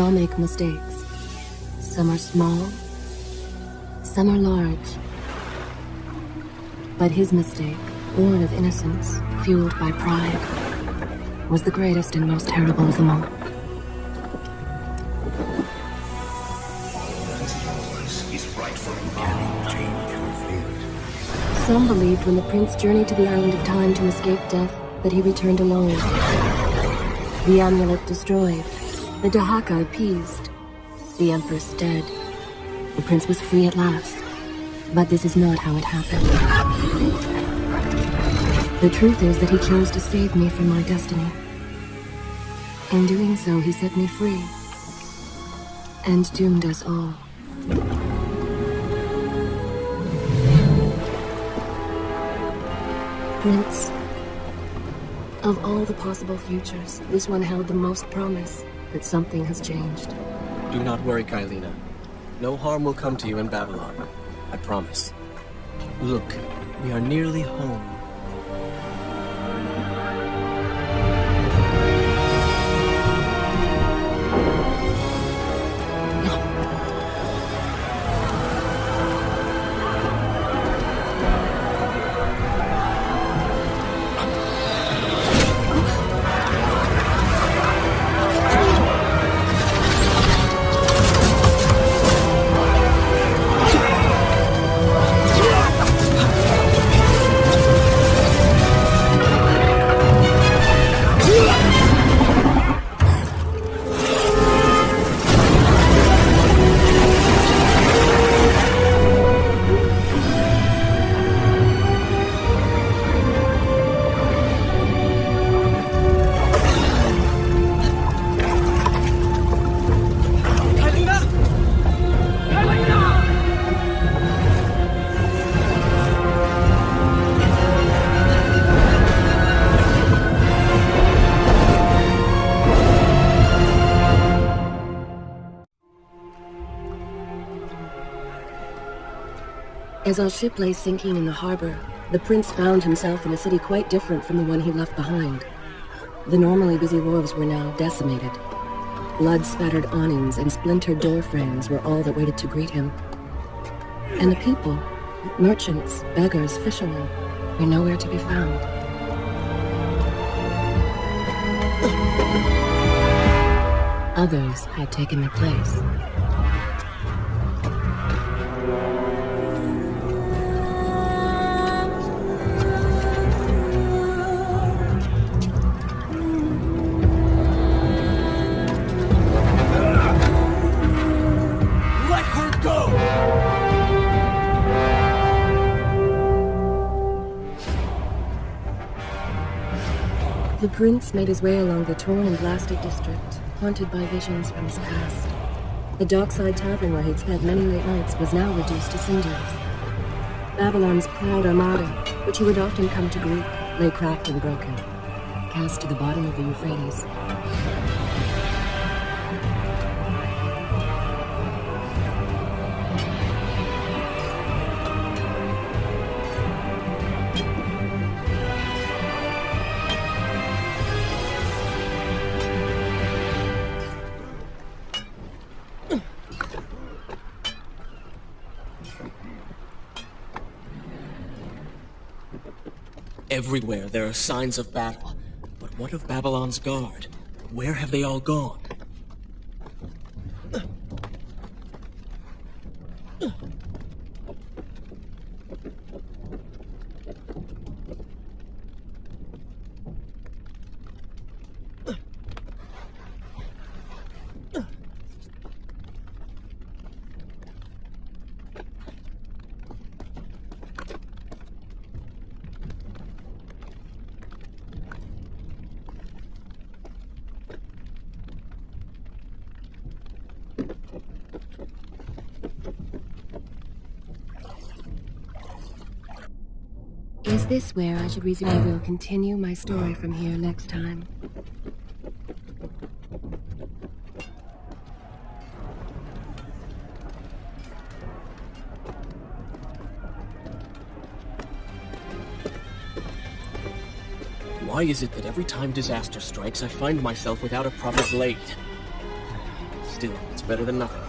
all make mistakes. Some are small, some are large. But his mistake, born of innocence, fueled by pride, was the greatest and most terrible of them all. Some believed when the prince journeyed to the island of time to escape death, that he returned alone. The amulet destroyed, the Dahaka appeased, the empress dead. The prince was free at last. But this is not how it happened. The truth is that he chose to save me from my destiny. In doing so, he set me free. And doomed us all. Prince, of all the possible futures, this one held the most promise that something has changed. Do not worry, Kailina. No harm will come to you in Babylon. I promise. Look, we are nearly home. As our ship lay sinking in the harbor, the prince found himself in a city quite different from the one he left behind. The normally busy wharves were now decimated. Blood-spattered awnings and splintered door frames were all that waited to greet him. And the people, merchants, beggars, fishermen, were nowhere to be found. Others had taken their place. The prince made his way along the torn and blasted district, haunted by visions from his past. The dockside tavern where he'd spent many late nights was now reduced to cinders. Babylon's proud armada, which he would often come to greet, lay cracked and broken, cast to the bottom of the Euphrates. Everywhere there are signs of battle. But what of Babylon's guard? Where have they all gone? Is this where I should resume? I will continue my story from here next time. Why is it that every time disaster strikes, I find myself without a proper blade? Still, it's better than nothing.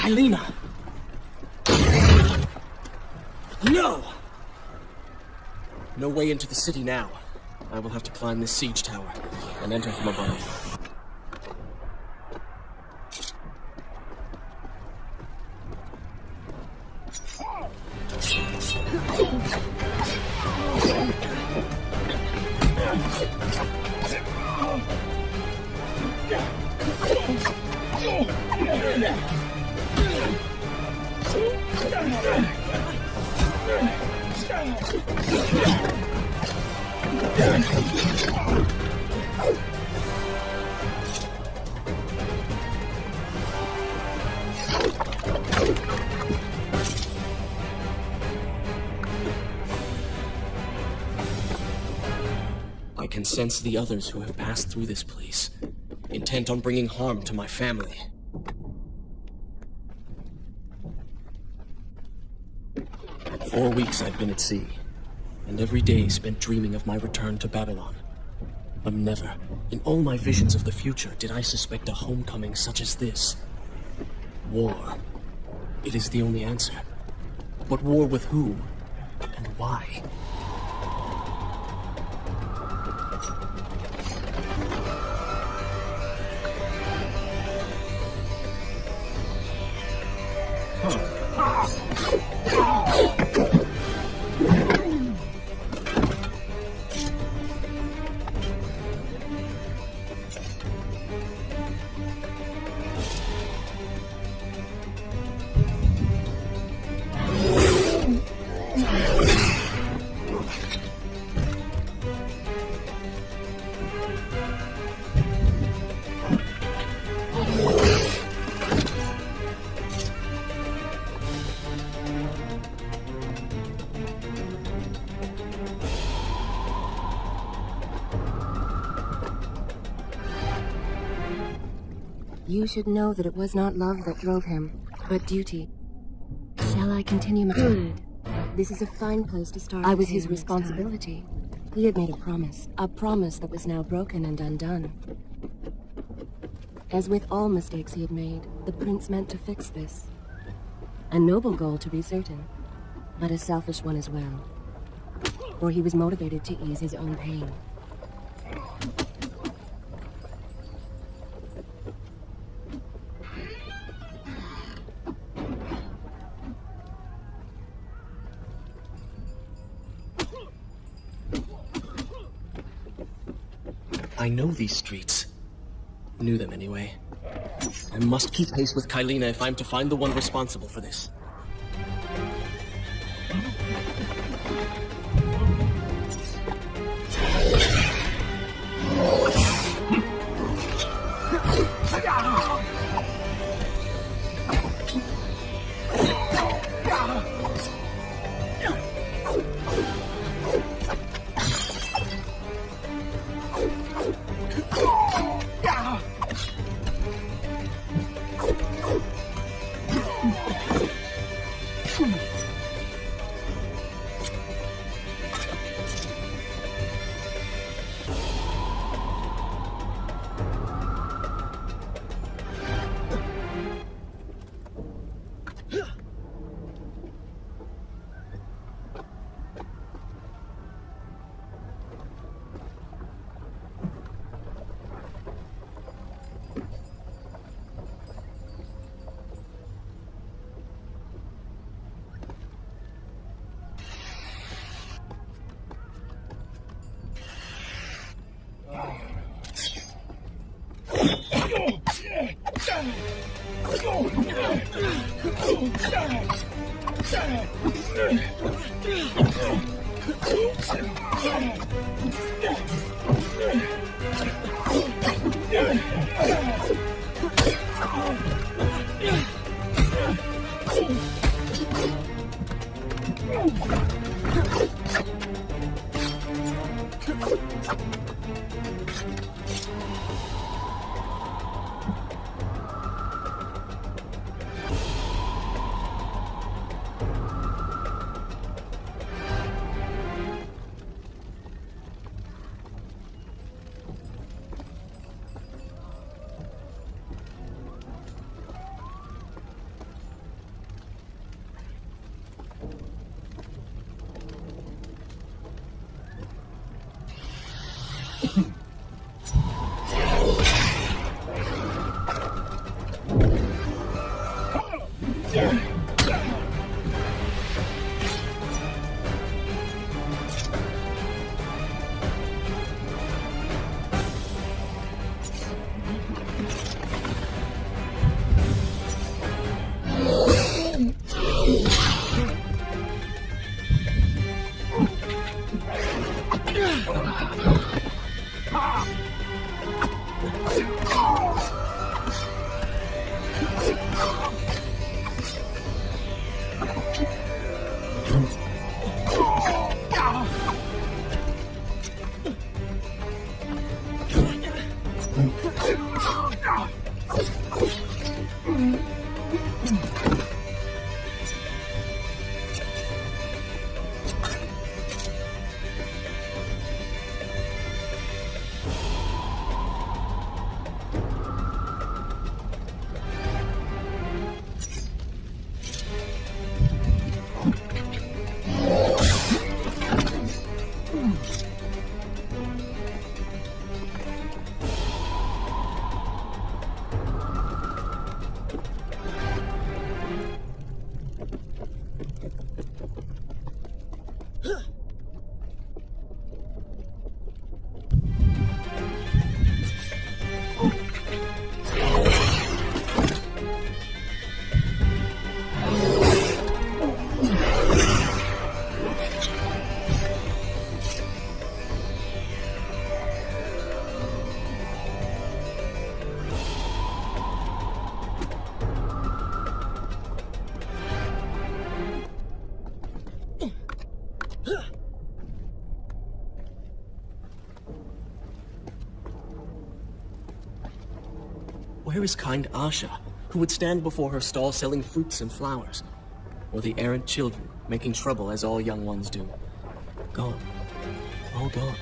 Kylina! No! No way into the city now. I will have to climb this siege tower and enter from above. I can sense the others who have passed through this place, intent on bringing harm to my family. For 4 weeks I've been at sea, and every day spent dreaming of my return to Babylon. But never, in all my visions of the future, did I suspect a homecoming such as this. War. It is the only answer. But war with who? And why? You should know that it was not love that drove him, but duty. Shall I continue my Good. This is a fine place to start. I was his responsibility. He had made a promise that was now broken and undone. As with all mistakes he had made, the prince meant to fix this. A noble goal, to be certain, but a selfish one as well. For he was motivated to ease his own pain. I know these streets. Knew them anyway. I must keep pace with Kylina if I'm to find the one responsible for this. Where is kind Asha, who would stand before her stall selling fruits and flowers? Or the errant children, making trouble as all young ones do? Gone. All gone.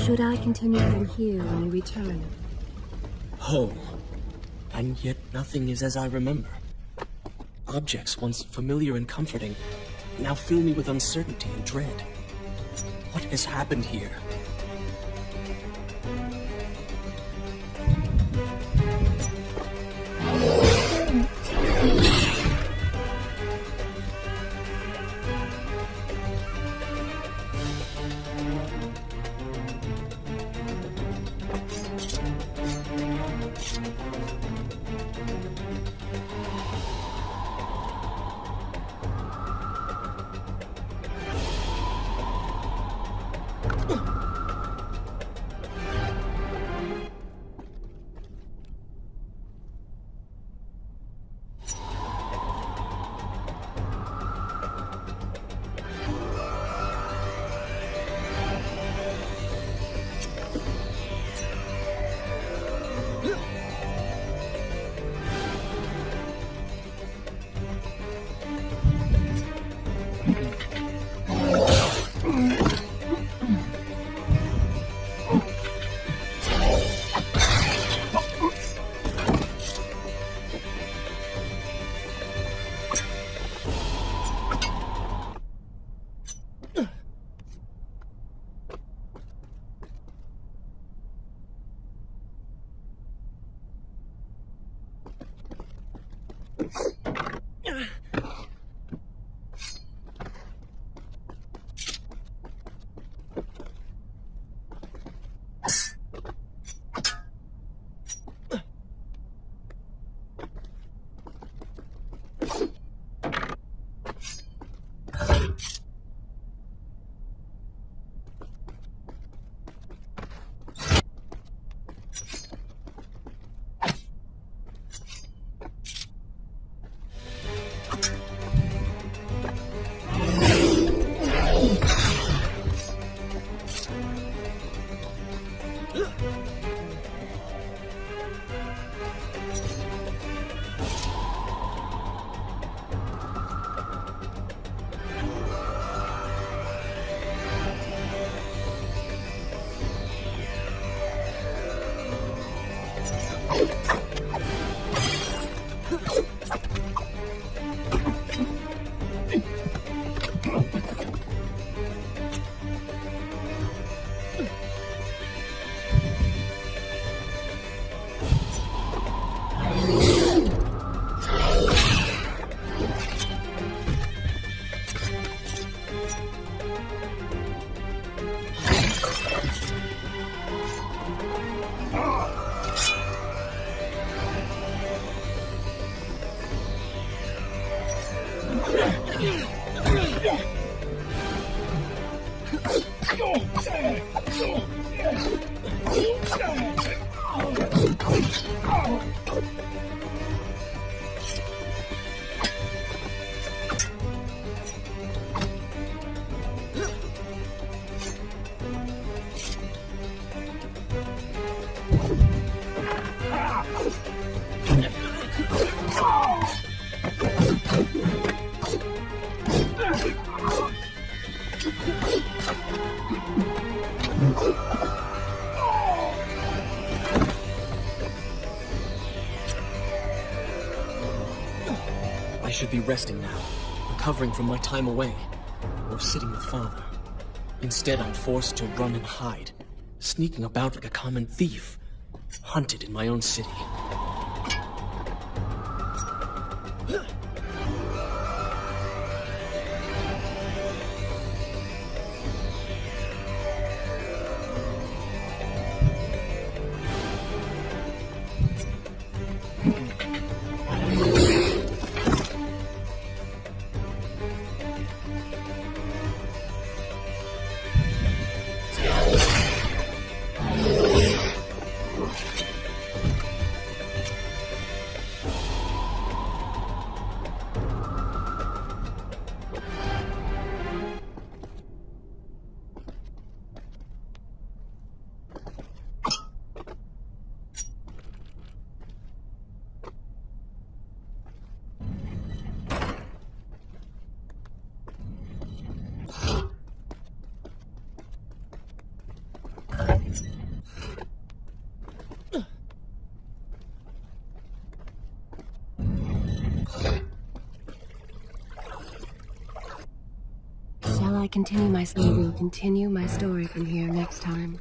Should I continue from here when you return? Home. And yet nothing is as I remember. Objects once familiar and comforting now fill me with uncertainty and dread. What has happened here? I should be resting now, recovering from my time away, or sitting with Father. Instead, I'm forced to run and hide, sneaking about like a common thief, hunted in my own city. Shall I continue my story? We will continue my story from here next time.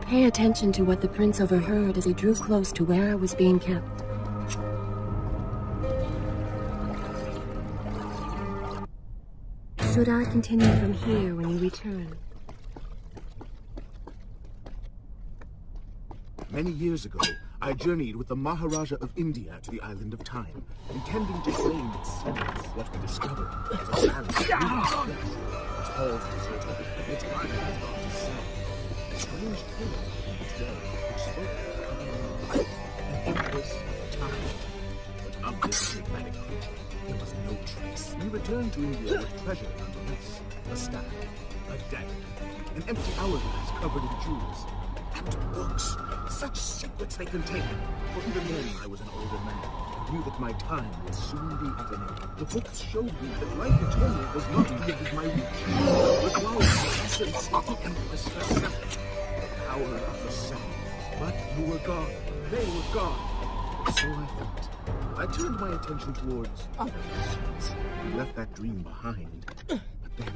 Pay attention to what the prince overheard as he drew close to where I was being kept. Should I continue from here when you return? Many years ago, I journeyed with the Maharaja of India to the island of Time, intending to claim its secrets. What we discovered was a palace its halls deserted, and its garden has gone to sell. A strange tale in its walls which spoke of an empress of time. But of this enigmatic creature, there was no trace. We returned to India with treasure nonetheless. A staff, a dagger, an empty hourglass covered in jewels, and books. Such secrets they contained. For even then I was an older man, and knew that my time would soon be at an end. The books showed me that life eternal was not within my reach. It required the essence of the Empress herself, the power of the sun. But you were gone. They were gone. So I thought. I turned my attention towards other pursuits and left that dream behind. But then,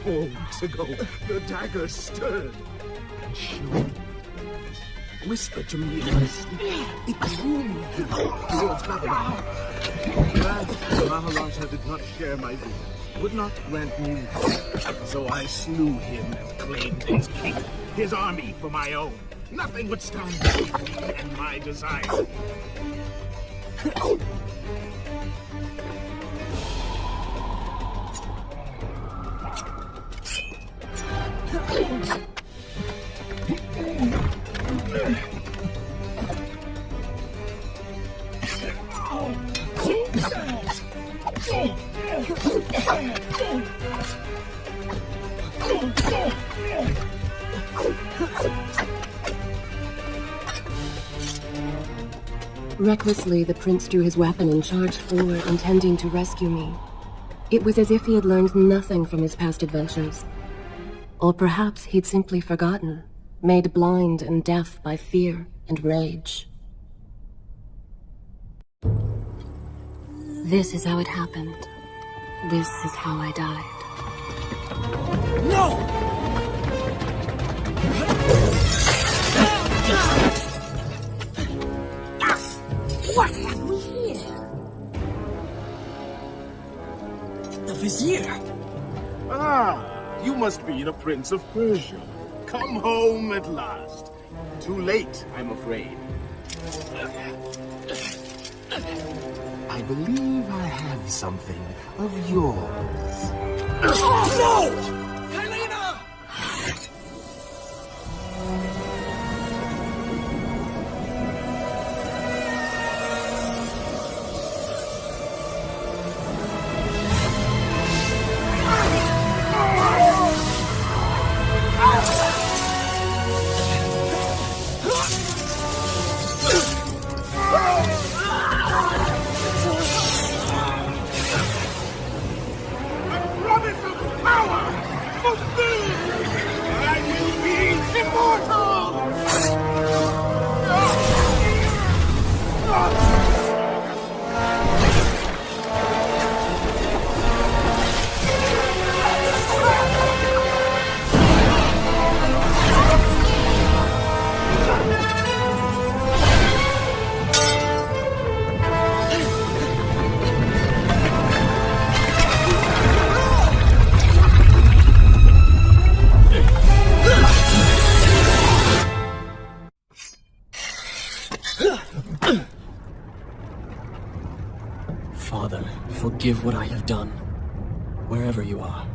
4 weeks ago, the dagger stirred and showed me. Whispered to me in my sleep. It drew me here towards Babylon. Glad the Maharaja did not share my vision, would not grant me rest. So I slew him and claimed his kingdom, his army for my own. Nothing would stand between me and my desire. Recklessly, the prince drew his weapon and charged forward, intending to rescue me. It was as if he had learned nothing from his past adventures. Or perhaps he'd simply forgotten, made blind and deaf by fear and rage. This is how it happened. This is how I died. No! What have we here? The Vizier! Ah, you must be the Prince of Persia. Come home at last. Too late, I'm afraid. I believe I have something of yours. No! Helena! Promise of power! Fulfilled! I will be immortal! Father, forgive what I have done, wherever you are.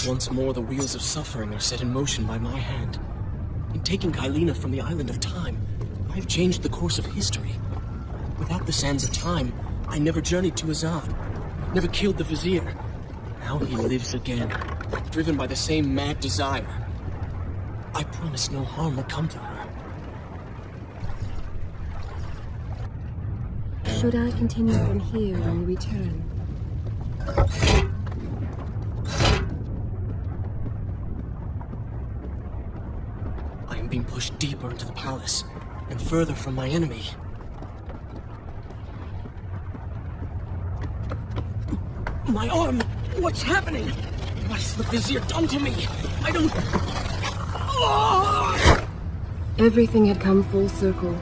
Once more, the wheels of suffering are set in motion by my hand. In taking Kylina from the island of time, I have changed the course of history. Without the sands of time, I never journeyed to Azad, never killed the Vizier. Now he lives again, driven by the same mad desire. I promise no harm will come to her. Should I continue from here when we return? I am being pushed deeper into the palace, and further from my enemy. My arm! What's happening? What has the Vizier done to me? I don't... Ah! Everything had come full circle.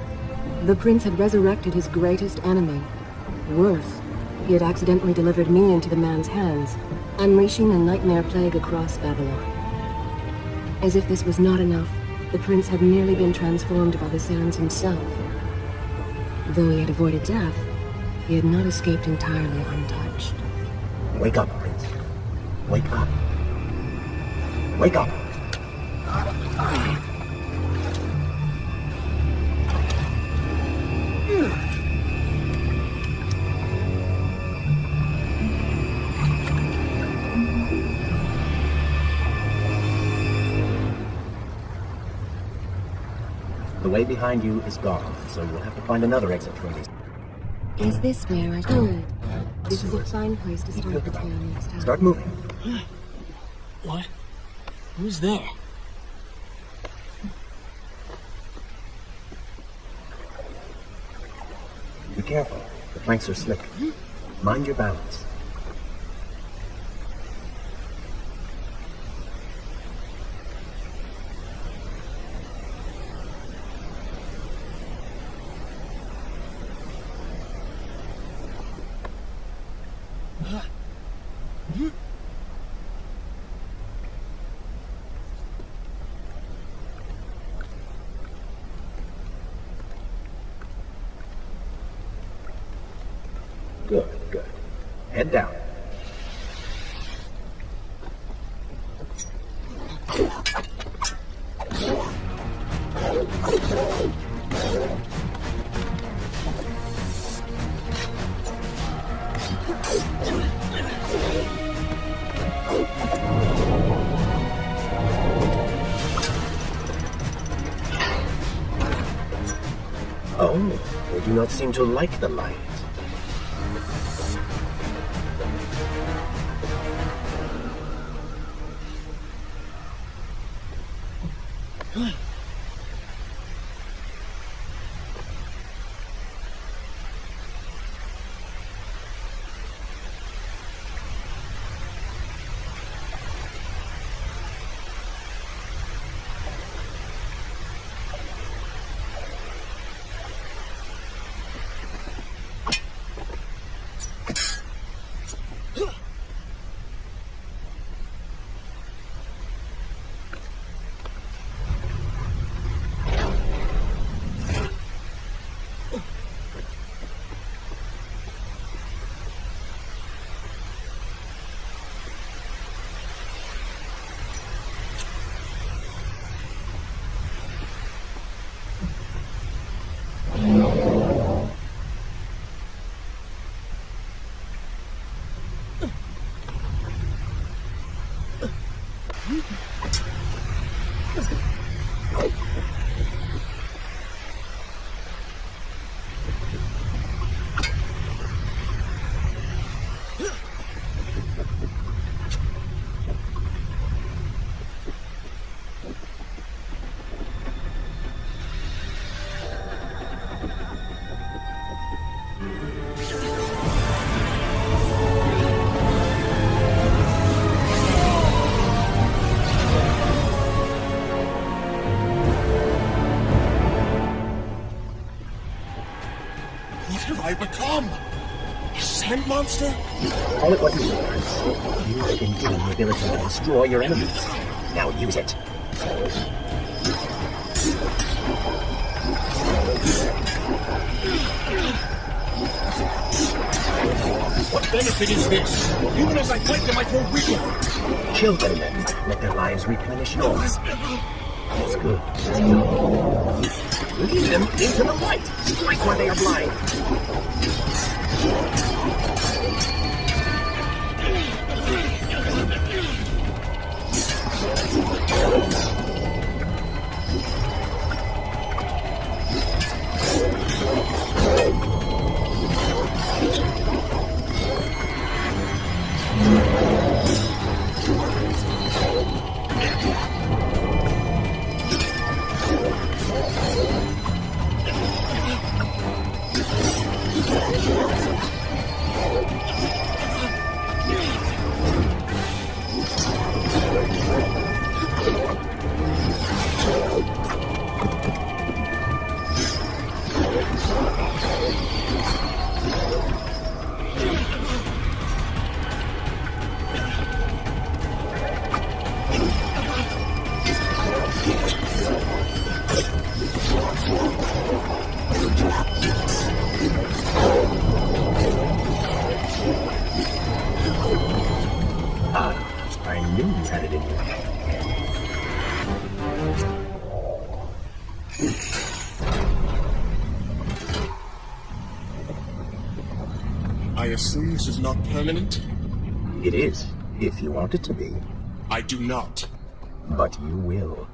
The prince had resurrected his greatest enemy. Worse, he had accidentally delivered me into the man's hands, unleashing a nightmare plague across Babylon. As if this was not enough, the prince had nearly been transformed by the sands himself. Though he had avoided death, he had not escaped entirely untouched. Wake up, Prince. Wake up. Wake up. The way behind you is gone, so you'll have to find another exit from this. Is this where I should? This is a fine place to start the tale next time. Start moving. What? Who's there? Be careful. The planks are slick. Mind your balance. Good, good. Head down. Oh, they do not seem to like the light. What have I become? A sand monster? Call it what you will, Prince. You have been given the ability to destroy your enemies. Now use it. What benefit is this? Even as I fight them, I grow weaker. Kill them then. Let their lives replenish yours. That's good. That's good. Lead them into the light. Strike where they are blind. I knew you had it in you. I assume this is not permanent? It is, if you want it to be. I do not. But you will.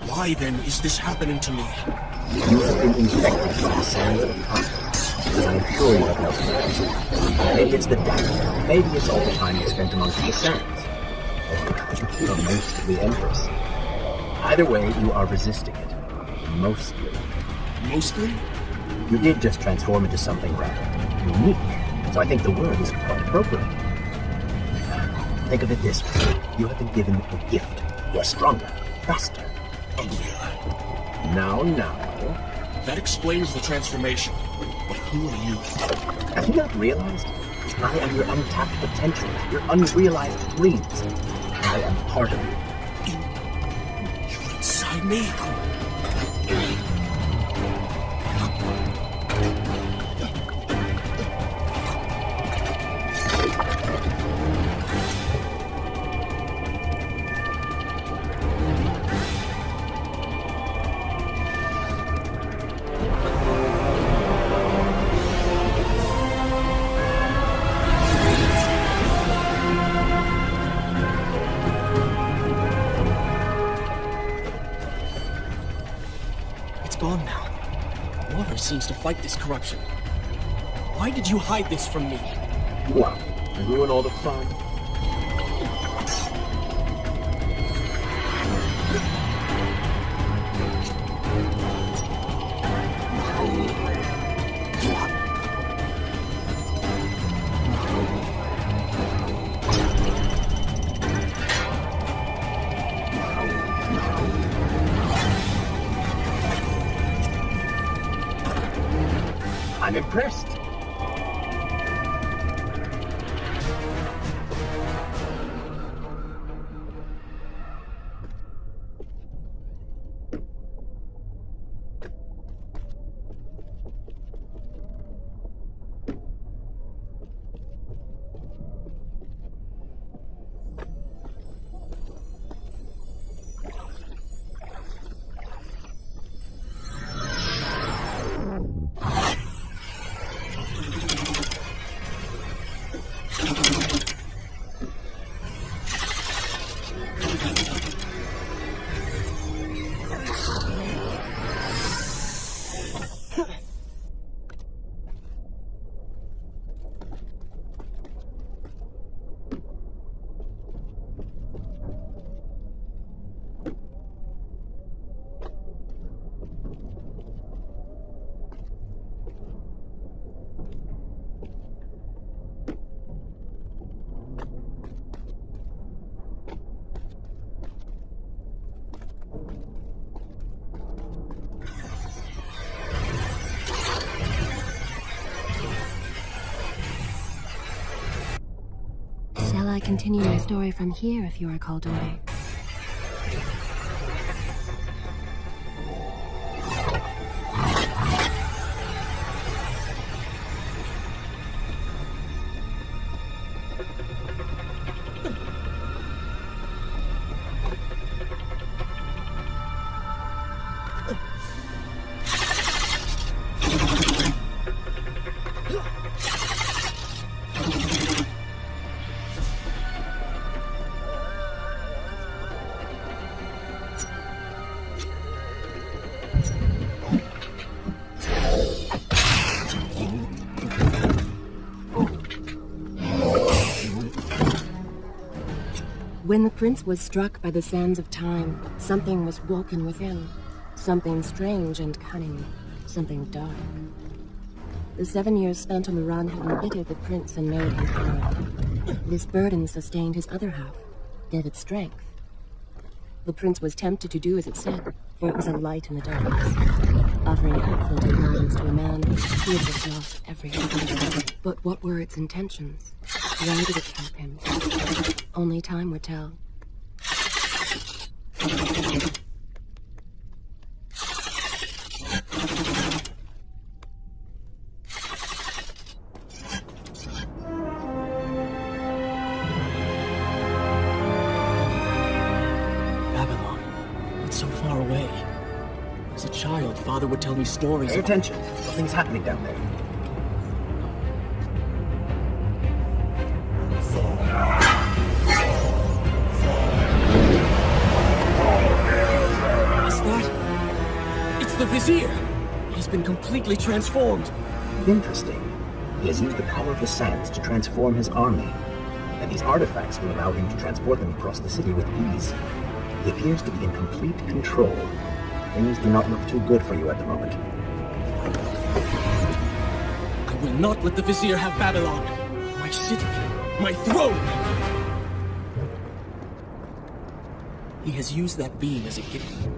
Why then is this happening to me? You have been infected by the sands of Persia. And I'm sure you have noticed. Maybe it's the death. Maybe it's all the time you spent amongst the sands. Or mostly Empress. Either way, you are resisting it. Mostly. Mostly? You did just transform into something rather unique. So I think the word is quite appropriate. Think of it this way. You have been given a gift. You're stronger, faster. Uglier. Now. That explains the transformation. But who are you? Have you not realized? I am your untapped potential, your unrealized dreams. I am part of you. You're inside me? Gone now. Water seems to fight this corruption. Why did you hide this from me? What? Ruin all the fun? I'm impressed. I continue my story from here if you are called away? When the prince was struck by the sands of time, something was woken within. Something strange and cunning. Something dark. The 7 years spent on the run had embittered the prince and made him hollow. This burden sustained his other half, gave it strength. The prince was tempted to do as it said, for it was a light in the darkness, offering hope-floating guidance to a man who had just lost everything. But what were its intentions? Why did it help him? Only time would tell. Babylon. It's so far away. As a child, Father would tell me stories Pay of... attention. Something's happening down there. It's the Vizier! He's been completely transformed! Interesting. He has used the power of the sands to transform his army, and these artifacts will allow him to transport them across the city with ease. He appears to be in complete control. Things do not look too good for you at the moment. I will not let the Vizier have Babylon! My city! My throne! He has used that beam as a gift.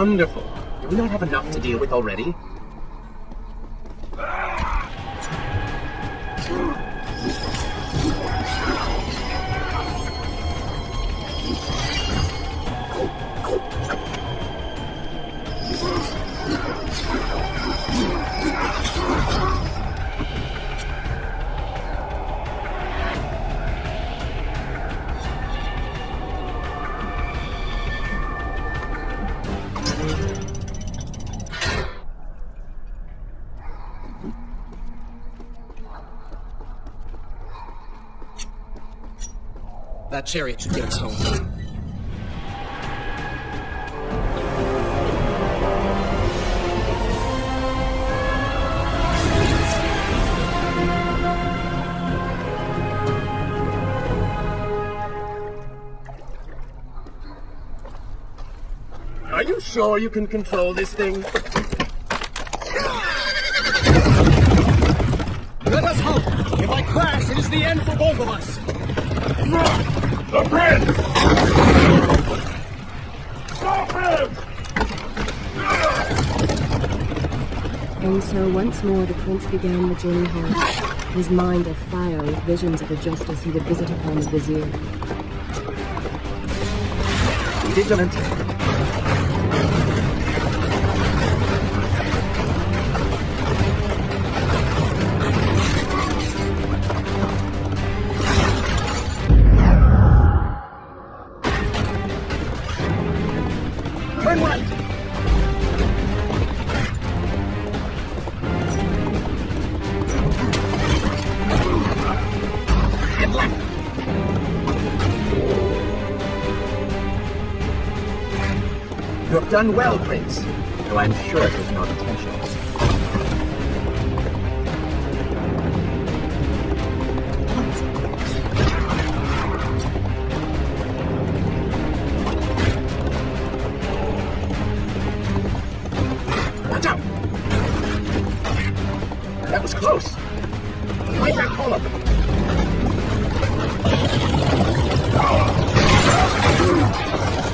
Wonderful. Do we not have enough to deal with already? That chariot should get us home. Are you sure you can control this thing? Let us hope! If I crash, it is the end for both of us! The prince! Stop him! And so once more the prince began the journey home, his mind afire with visions of the justice he would visit upon the vizier. Vigilant. Turn right! And left! You have done well, Prince, though I'm sure it was not intentional. Watch out! That was close. Right back column.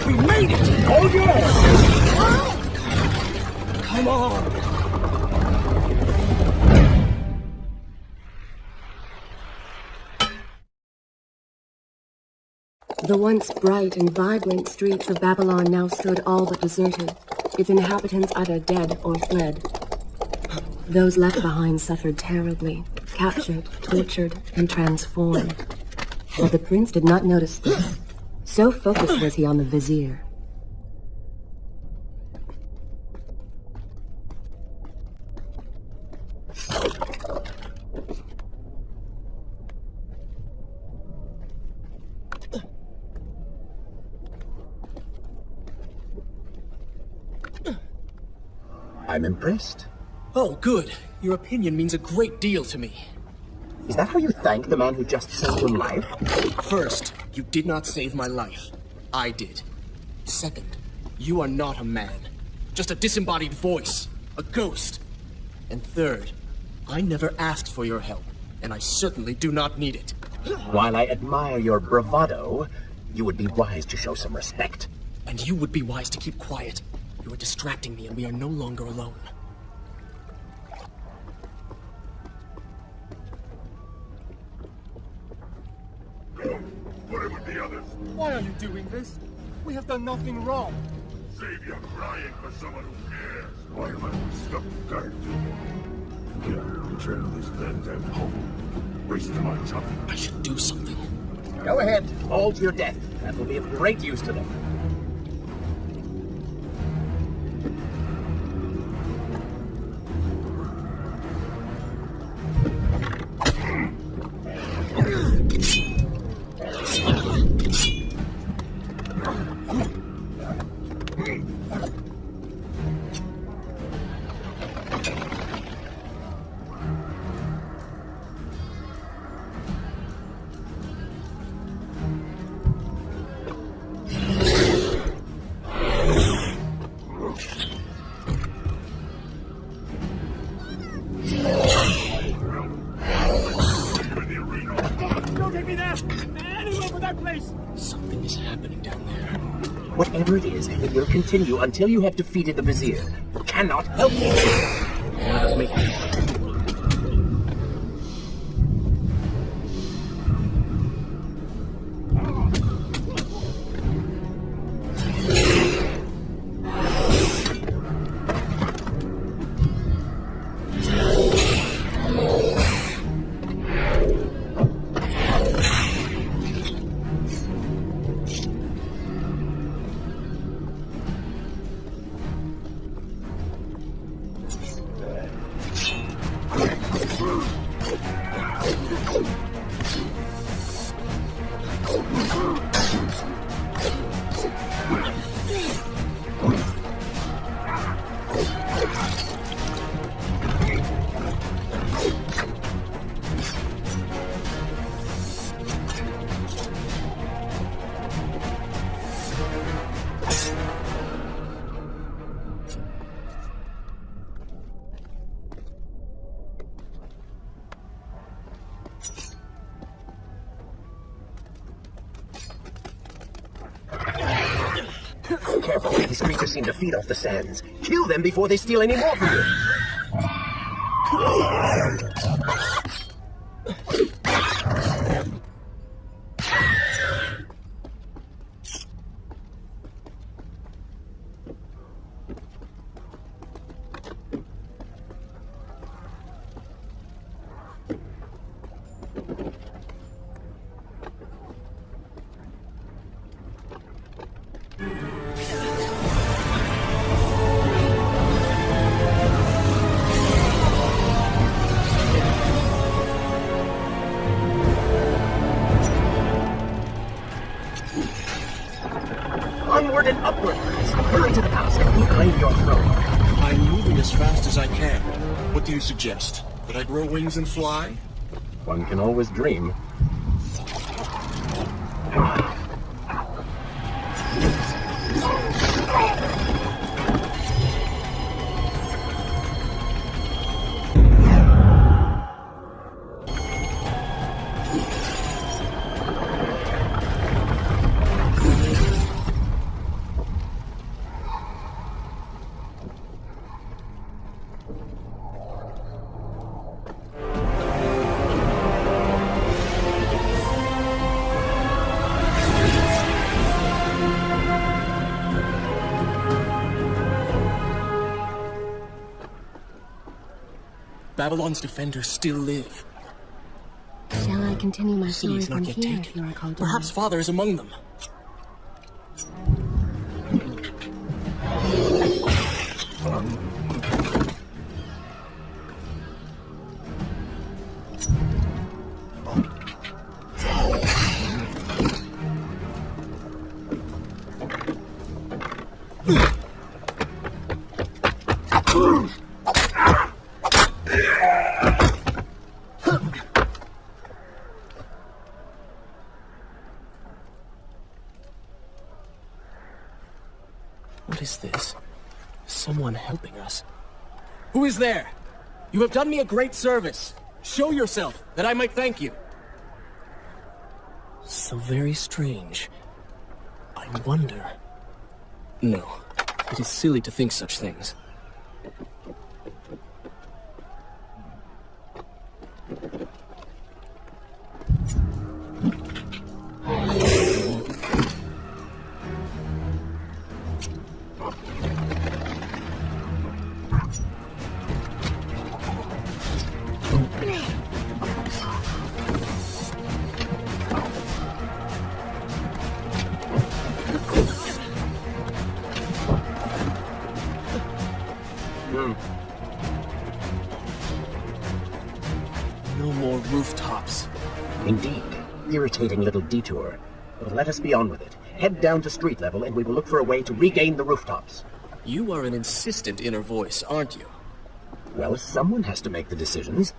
We made it! Hold yours! Come on! The once bright and vibrant streets of Babylon now stood all but deserted, its inhabitants either dead or fled. Those left behind suffered terribly, captured, tortured, and transformed. But the prince did not notice this. So focused was he on the vizier. I'm impressed. Oh, good. Your opinion means a great deal to me. Is that how you thank the man who just saved your life? First, you did not save my life. I did. Second, you are not a man. Just a disembodied voice. A ghost. And third, I never asked for your help, and I certainly do not need it. While I admire your bravado, you would be wise to show some respect. And you would be wise to keep quiet. You are distracting me, and we are no longer alone. What with the others? Why are you doing this? We have done nothing wrong. Save your crying for someone who cares. Why am I stuck guard? Yeah, betrayal these men and home. Wasting my time. I should do something. Go ahead, all to your death. That will be of great use to them. Don't take me there! Anywhere but that place! Something is happening down there. Whatever it is, it will continue until you have defeated the Vizier. You cannot help me. Let us make it. Careful, these creatures seem to feed off the sands. Kill them before they steal any more from you. Onward and upward, guys. Hurry to the palace and reclaim your throne. I'm moving as fast as I can. What do you suggest? That I grow wings and fly? One can always dream. Babylon's defenders still live. Shall I continue my story City's not from yet here taken. if you are called to Perhaps Father is among them. What is this? Someone helping us. Who is there? You have done me a great service. Show yourself, that I might thank you. So very strange. I wonder... No, it is silly to think such things. No more rooftops. Indeed. Irritating little detour. But let us be on with it. Head down to street level and we will look for a way to regain the rooftops. You are an insistent inner voice, aren't you? Well, someone has to make the decisions.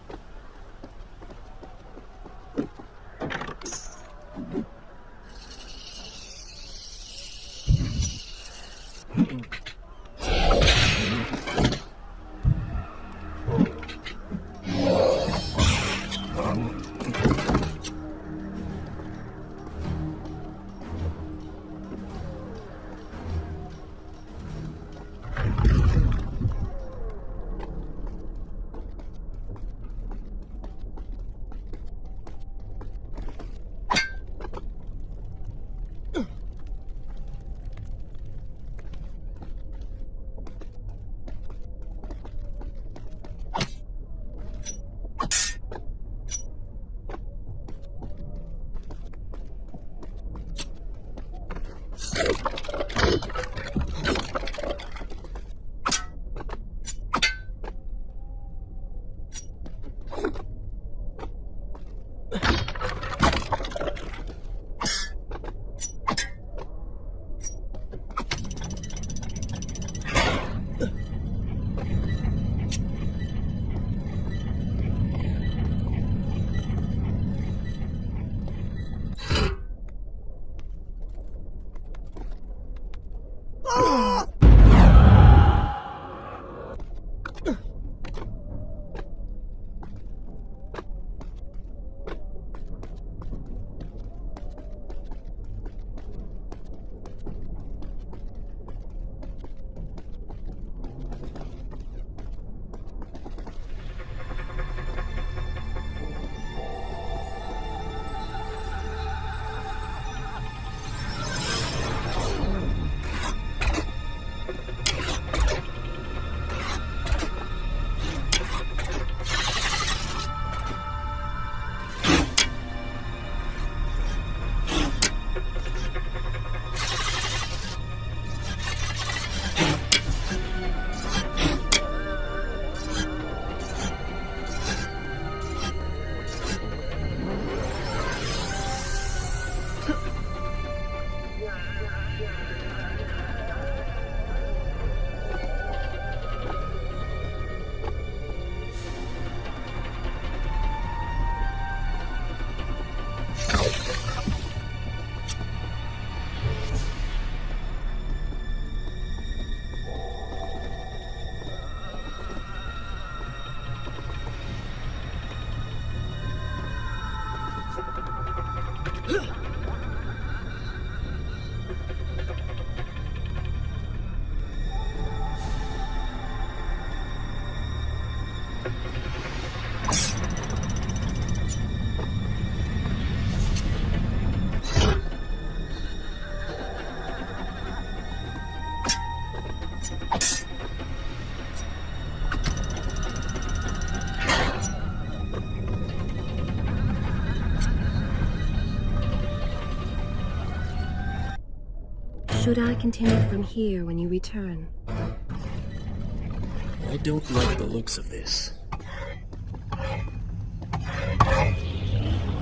Should I continue from here when you return? I don't like the looks of this.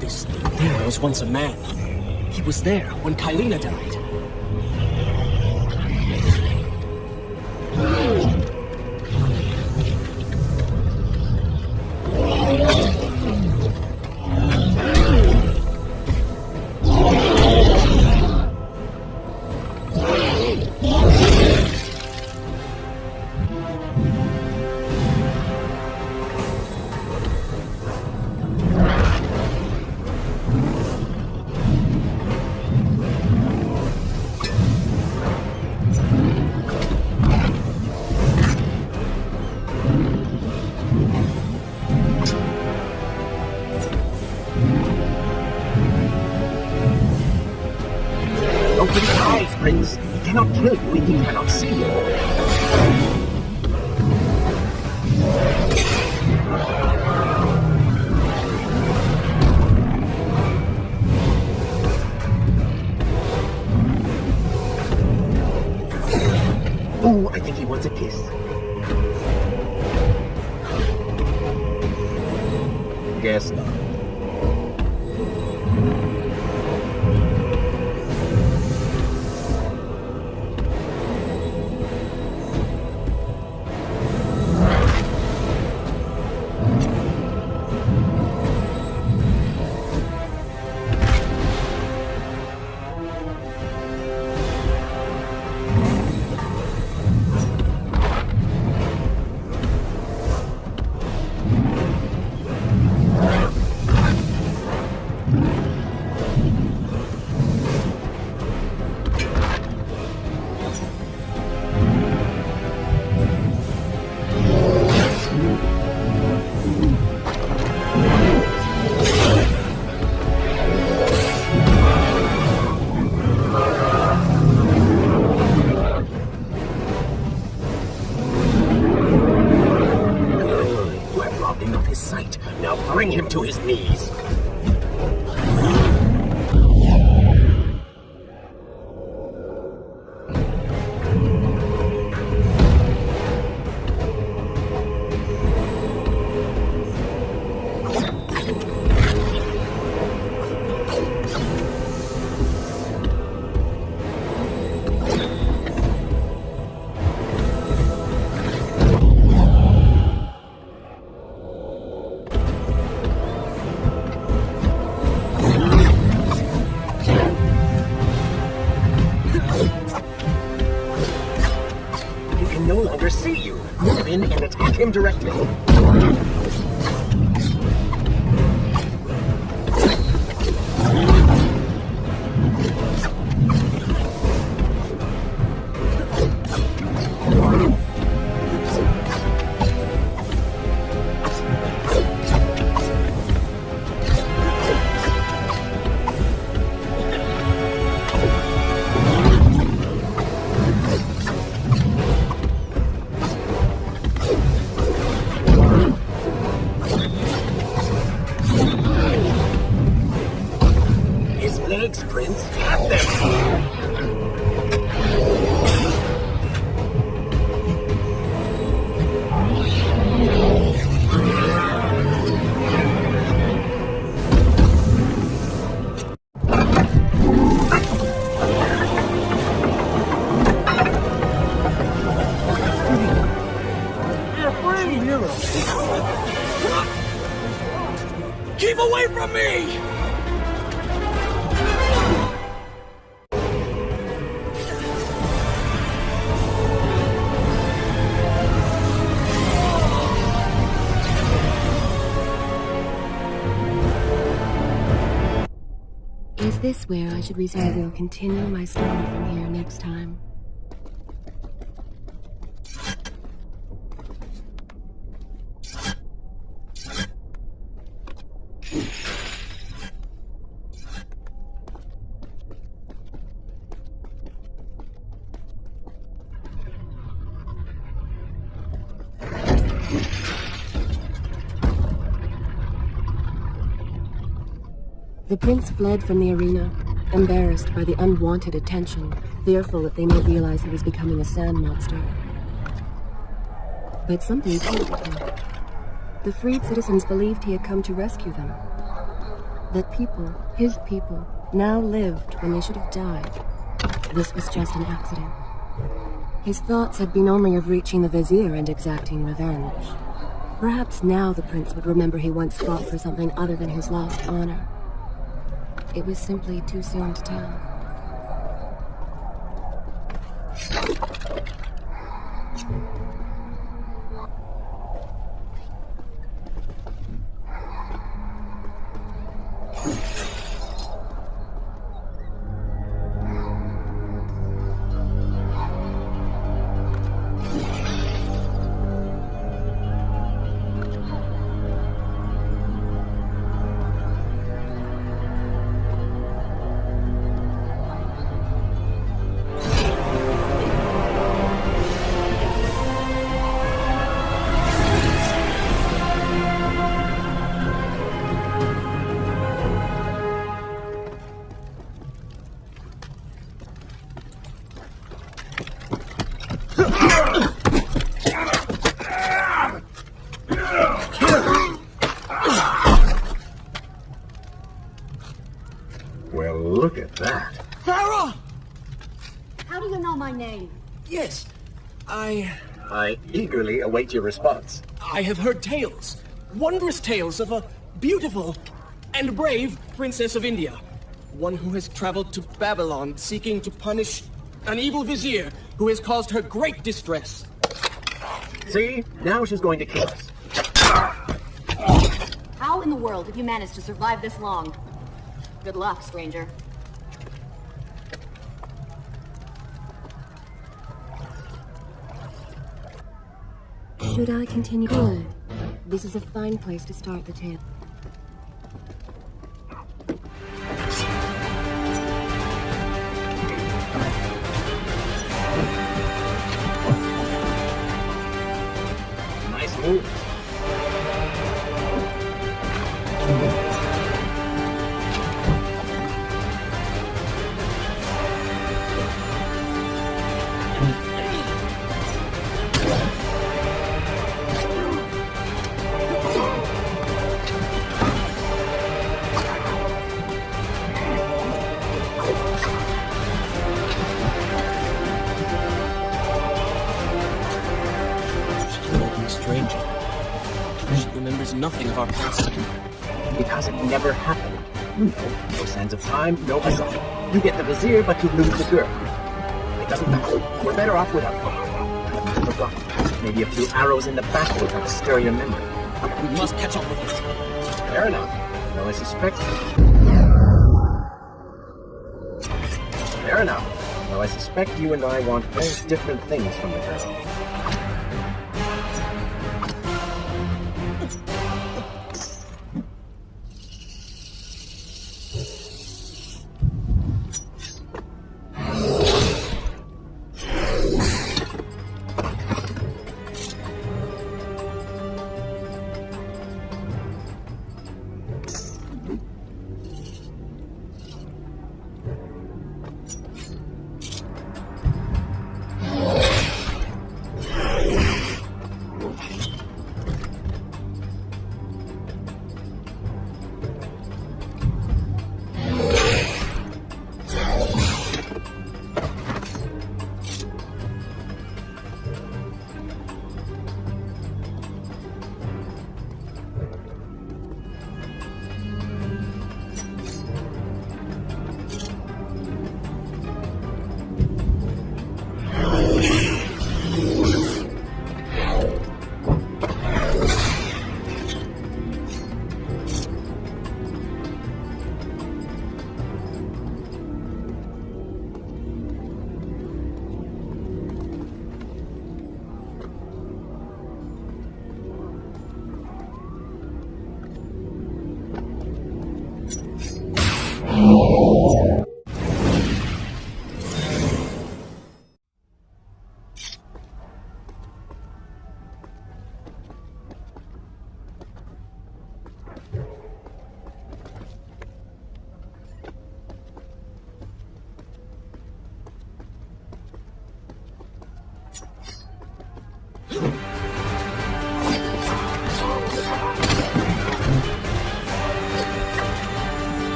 This thing was once a man. He was there when Kylina died. Open your eyes, Prince. He cannot kill you if he cannot see you. Oh, I think he wants a kiss. Guess not. Now bring him to his knees. Ask him directly. Prince, have them! Keep away from me! Is this where I should resume? I will continue my story from here next time. The prince fled from the arena, embarrassed by the unwanted attention, fearful that they may realize he was becoming a sand monster. But something told him. The freed citizens believed he had come to rescue them. That people, his people, now lived when they should have died. This was just an accident. His thoughts had been only of reaching the vizier and exacting revenge. Perhaps now the prince would remember he once fought for something other than his lost honor. It was simply too soon to tell. Well, look at that. Farah! How do you know my name? Yes, I eagerly await your response. I have heard tales, wondrous tales of a beautiful and brave princess of India. One who has traveled to Babylon seeking to punish an evil vizier who has caused her great distress. See? Now she's going to kill us. How in the world did you manage to survive this long? Good luck, stranger. Should I continue? Good. This is a fine place to start the tale. Nice move. She remembers nothing of our past. Because it never happened. You know, no sands of time, no assault. You get the vizier, but you lose the girl. It doesn't matter. We're better off without her. you've forgotten. Maybe a few arrows in the back will help stir your memory. We must catch up with her. Fair enough. Though I suspect... Fair enough. Though I suspect you and I want very different things from the girl.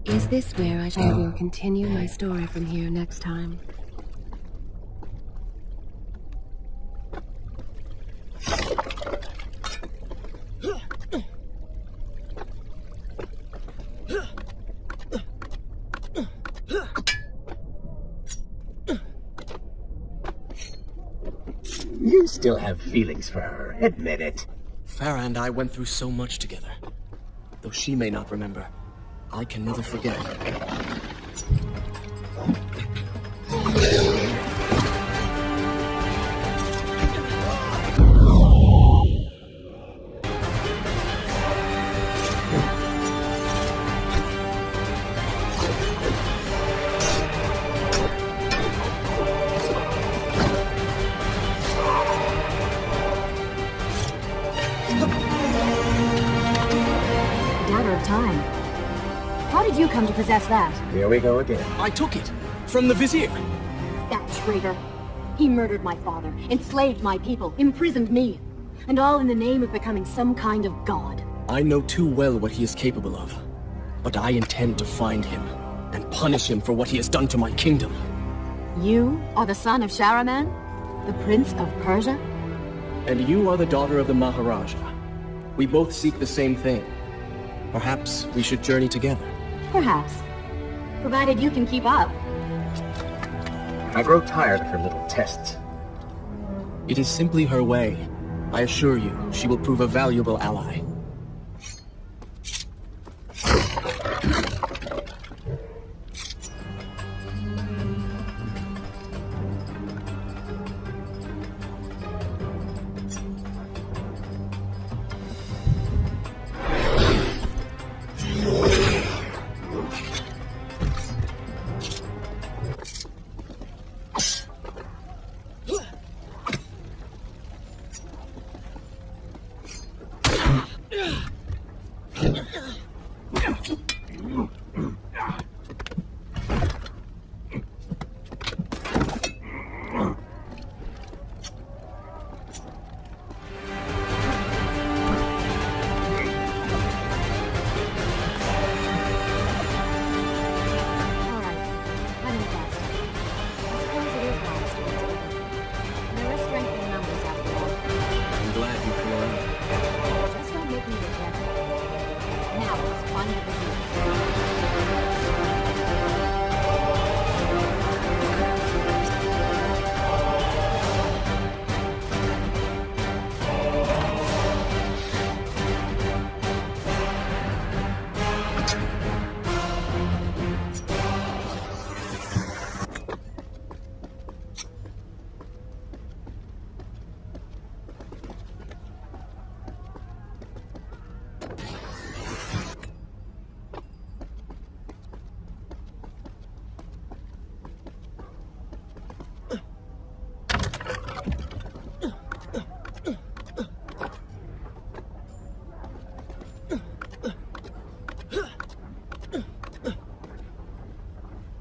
Is this where I will continue my story from here next time? You still have feelings for her. Admit it. Farah and I went through so much together. Though she may not remember, I can never forget. Dagger of Time. How did you come to possess that? Here we go again. I took it from the Vizier. That traitor. He murdered my father, enslaved my people, imprisoned me. And all in the name of becoming some kind of god. I know too well what he is capable of. But I intend to find him and punish him for what he has done to my kingdom. You are the son of Shahraman? The Prince of Persia? And you are the daughter of the Maharaja. We both seek the same thing. Perhaps we should journey together. Perhaps. Provided you can keep up. I grow tired of her little tests. It is simply her way. I assure you, she will prove a valuable ally.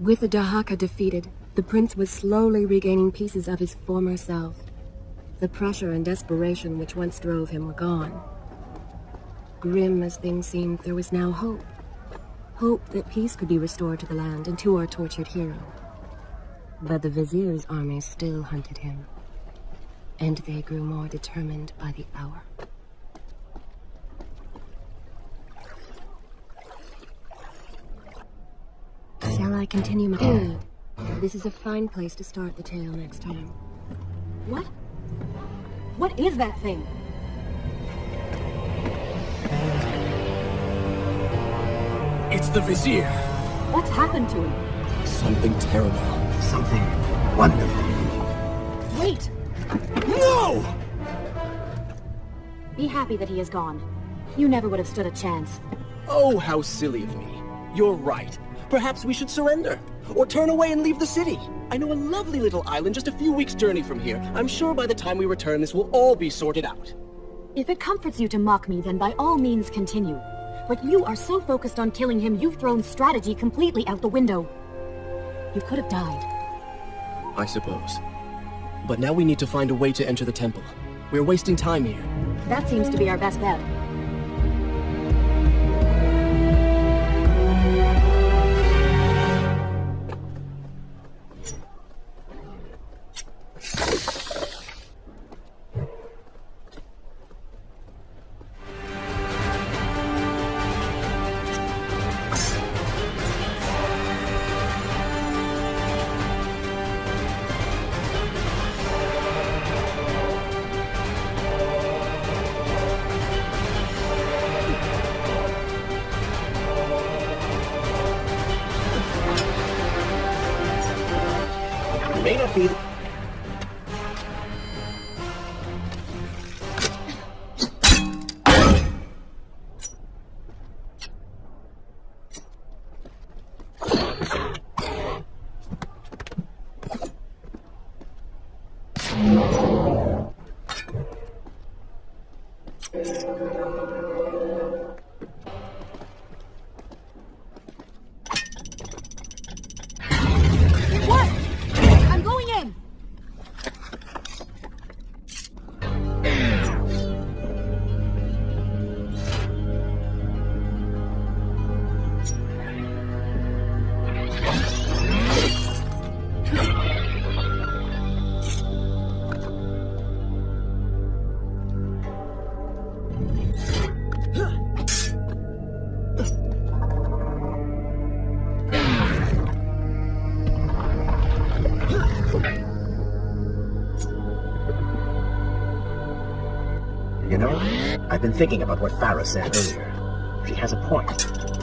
With the Dahaka defeated, the prince was slowly regaining pieces of his former self. The pressure and desperation which once drove him were gone. Grim as things seemed, there was now hope. Hope that peace could be restored to the land and to our tortured hero. But the Vizier's army still hunted him, and they grew more determined by the hour. Shall I continue my... Good. This is a fine place to start the tale next time. What? What is that thing? It's the Vizier. What's happened to him? Something terrible. Something wonderful. Wait! No! Be happy that he is gone. You never would have stood a chance. Oh, how silly of me. You're right. Perhaps we should surrender. Or turn away and leave the city. I know a lovely little island just a few weeks' journey from here. I'm sure by the time we return, this will all be sorted out. If it comforts you to mock me, then by all means continue. But you are so focused on killing him, you've thrown strategy completely out the window. You could have died. I suppose. But now we need to find a way to enter the temple. We're wasting time here. That seems to be our best bet. May not be... What? I'm going in! You know, I've been thinking about what Farah said earlier. She has a point.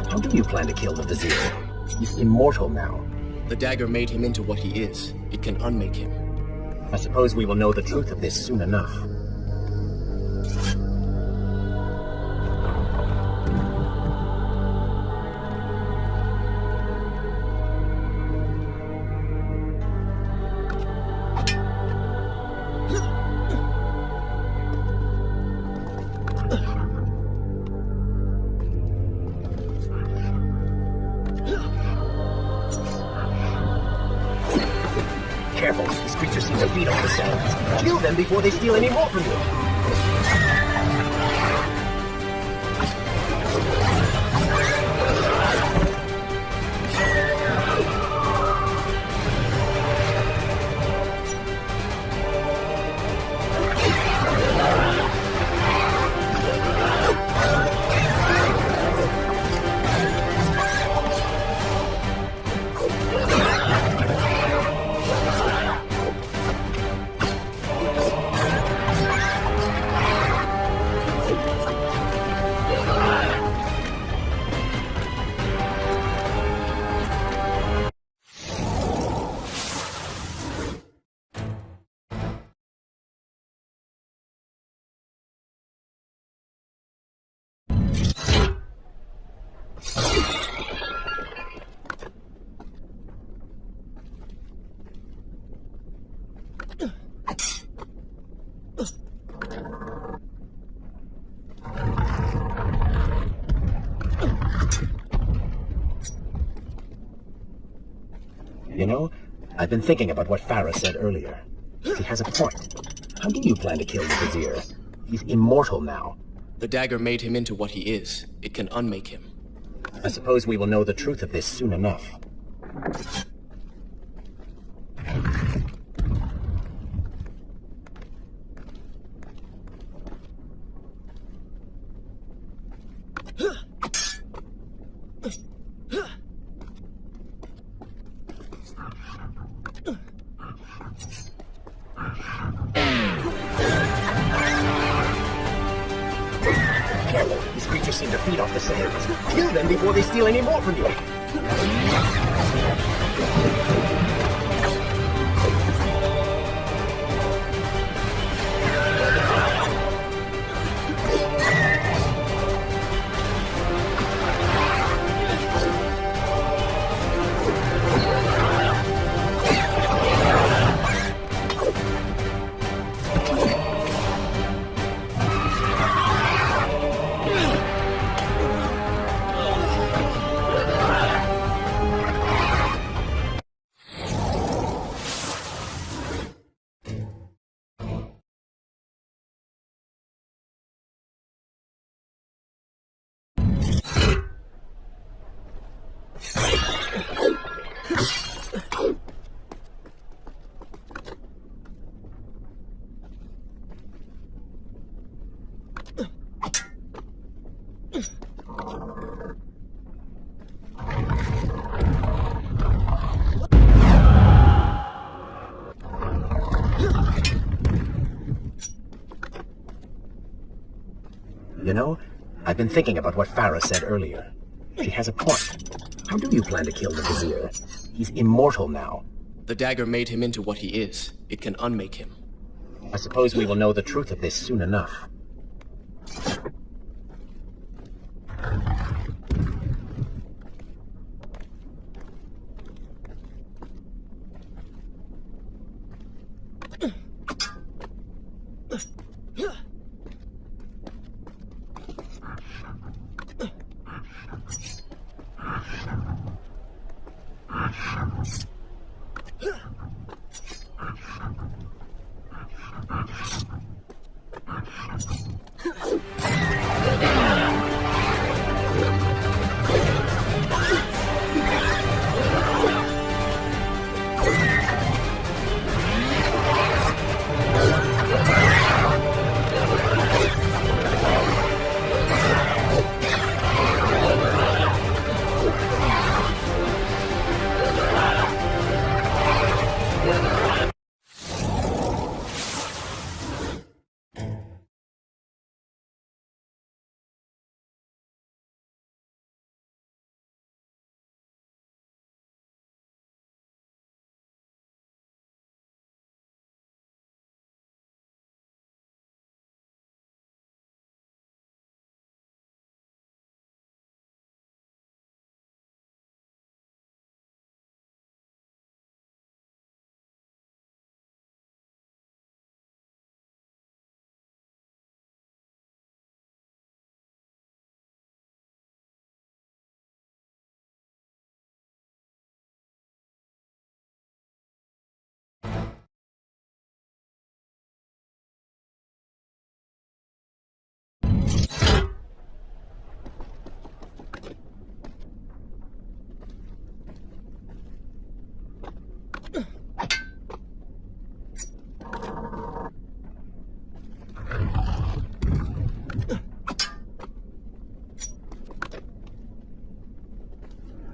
How do you plan to kill the Vizier? He's immortal now. The dagger made him into what he is. It can unmake him. I suppose we will know the truth of this soon enough. Careful, these creatures seem to feed on the sounds. Kill them before they steal any more from you. You know, I've been thinking about what Farah said earlier. She has a point. How do you plan to kill the Vizier? He's immortal now. The dagger made him into what he is. It can unmake him. I suppose we will know the truth of this soon enough. Careful, these creatures seem to feed off the sands. Kill them before they steal any more from you. You know, I've been thinking about what Farah said earlier. She has a point. How do you plan to kill the Vizier? He's immortal now. The dagger made him into what he is. It can unmake him. I suppose we will know the truth of this soon enough.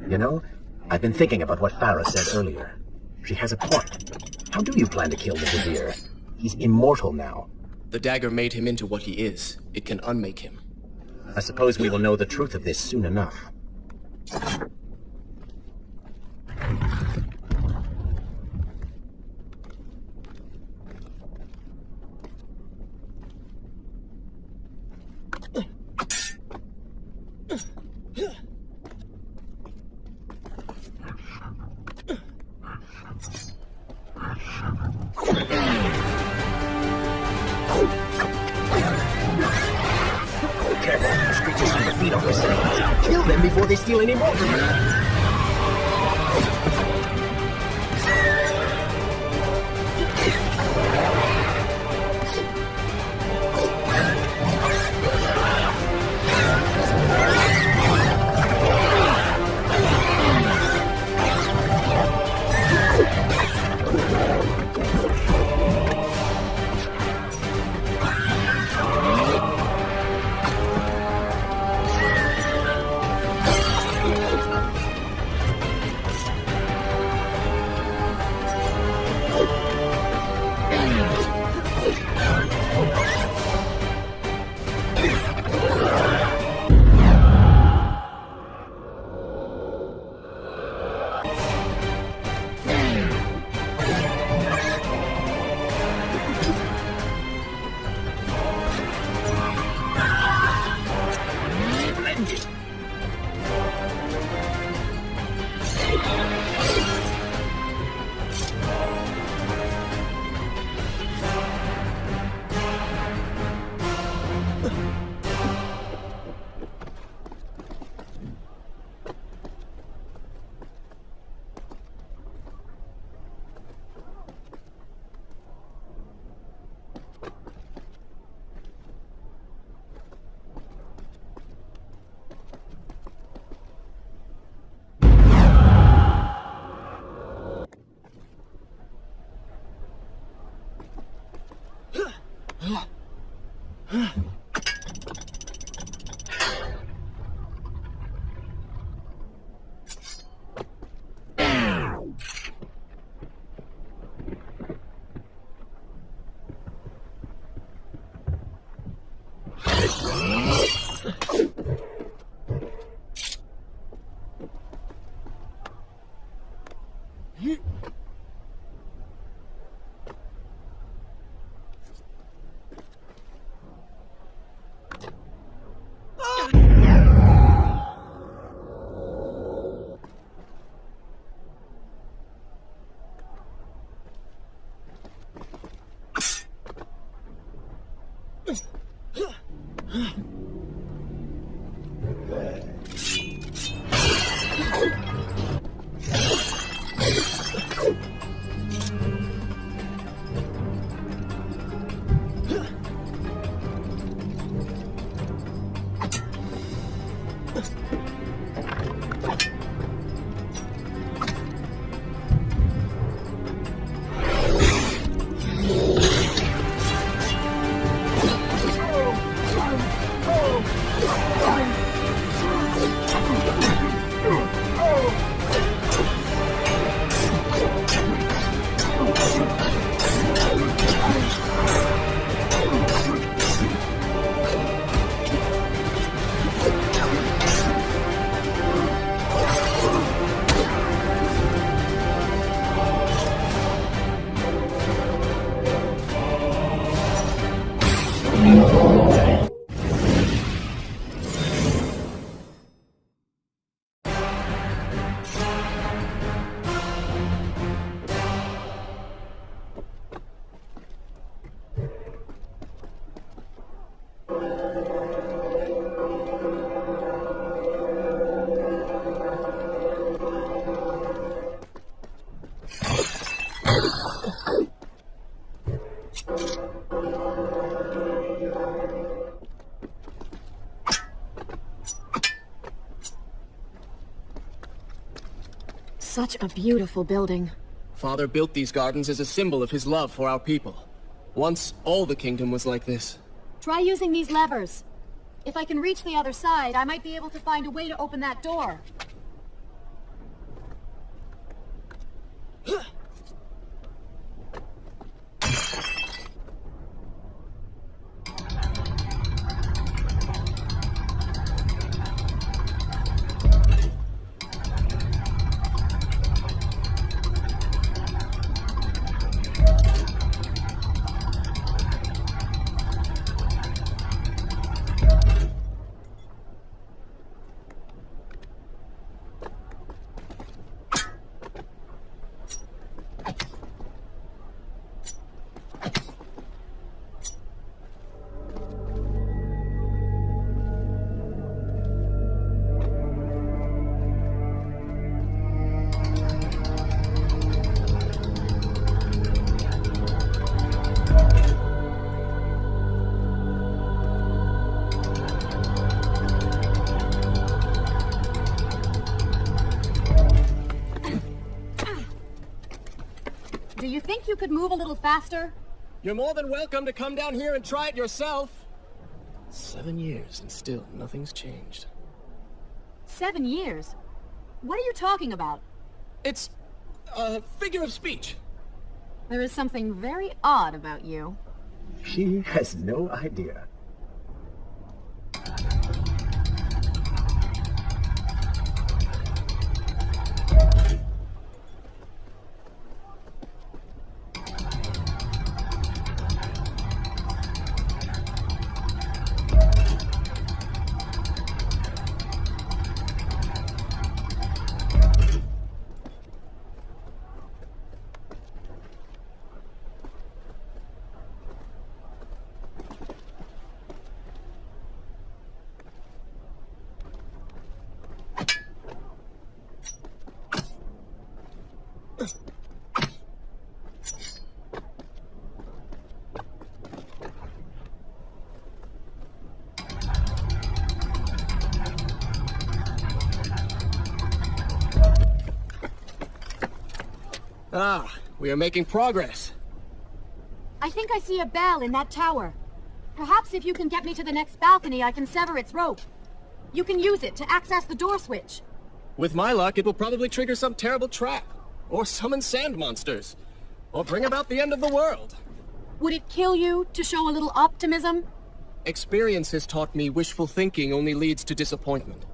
You know, I've been thinking about what Farah said earlier. She has a point. How do you plan to kill the Vizier? He's immortal now. The dagger made him into what he is. It can unmake him. I suppose we will know the truth of this soon enough. Careful, these creatures seem to feed on the sands. Kill them before they steal any more from you. Such a beautiful building. Father built these gardens as a symbol of his love for our people. Once, all the kingdom was like this. Try using these levers. If I can reach the other side, I might be able to find a way to open that door. Do you think you could move a little faster? You're more than welcome to come down here and try it yourself. 7 years and still nothing's changed. 7 years? What are you talking about? It's a figure of speech. There is something very odd about you. She has no idea. Ah, we are making progress. I think I see a bell in that tower. Perhaps if you can get me to the next balcony, I can sever its rope. You can use it to access the door switch. With my luck, it will probably trigger some terrible trap. Or summon sand monsters. Or bring about the end of the world. Would it kill you to show a little optimism? Experience has taught me wishful thinking only leads to disappointment.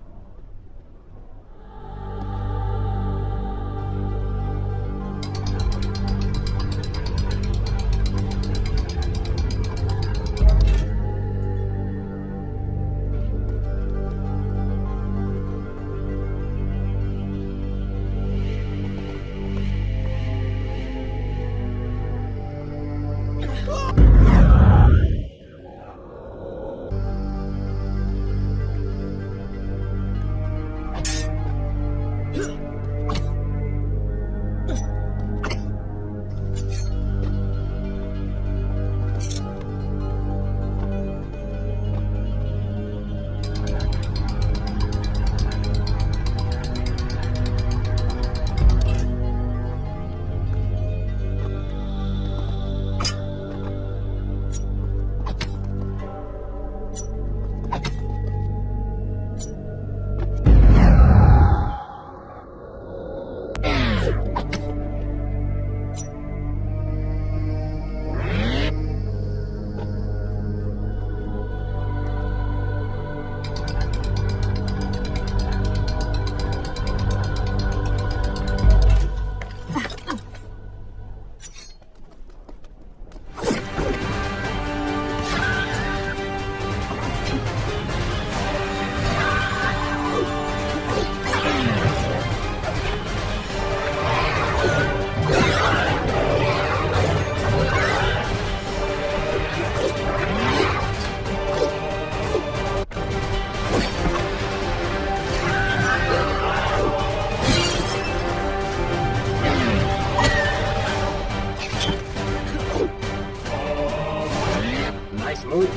Nice moves.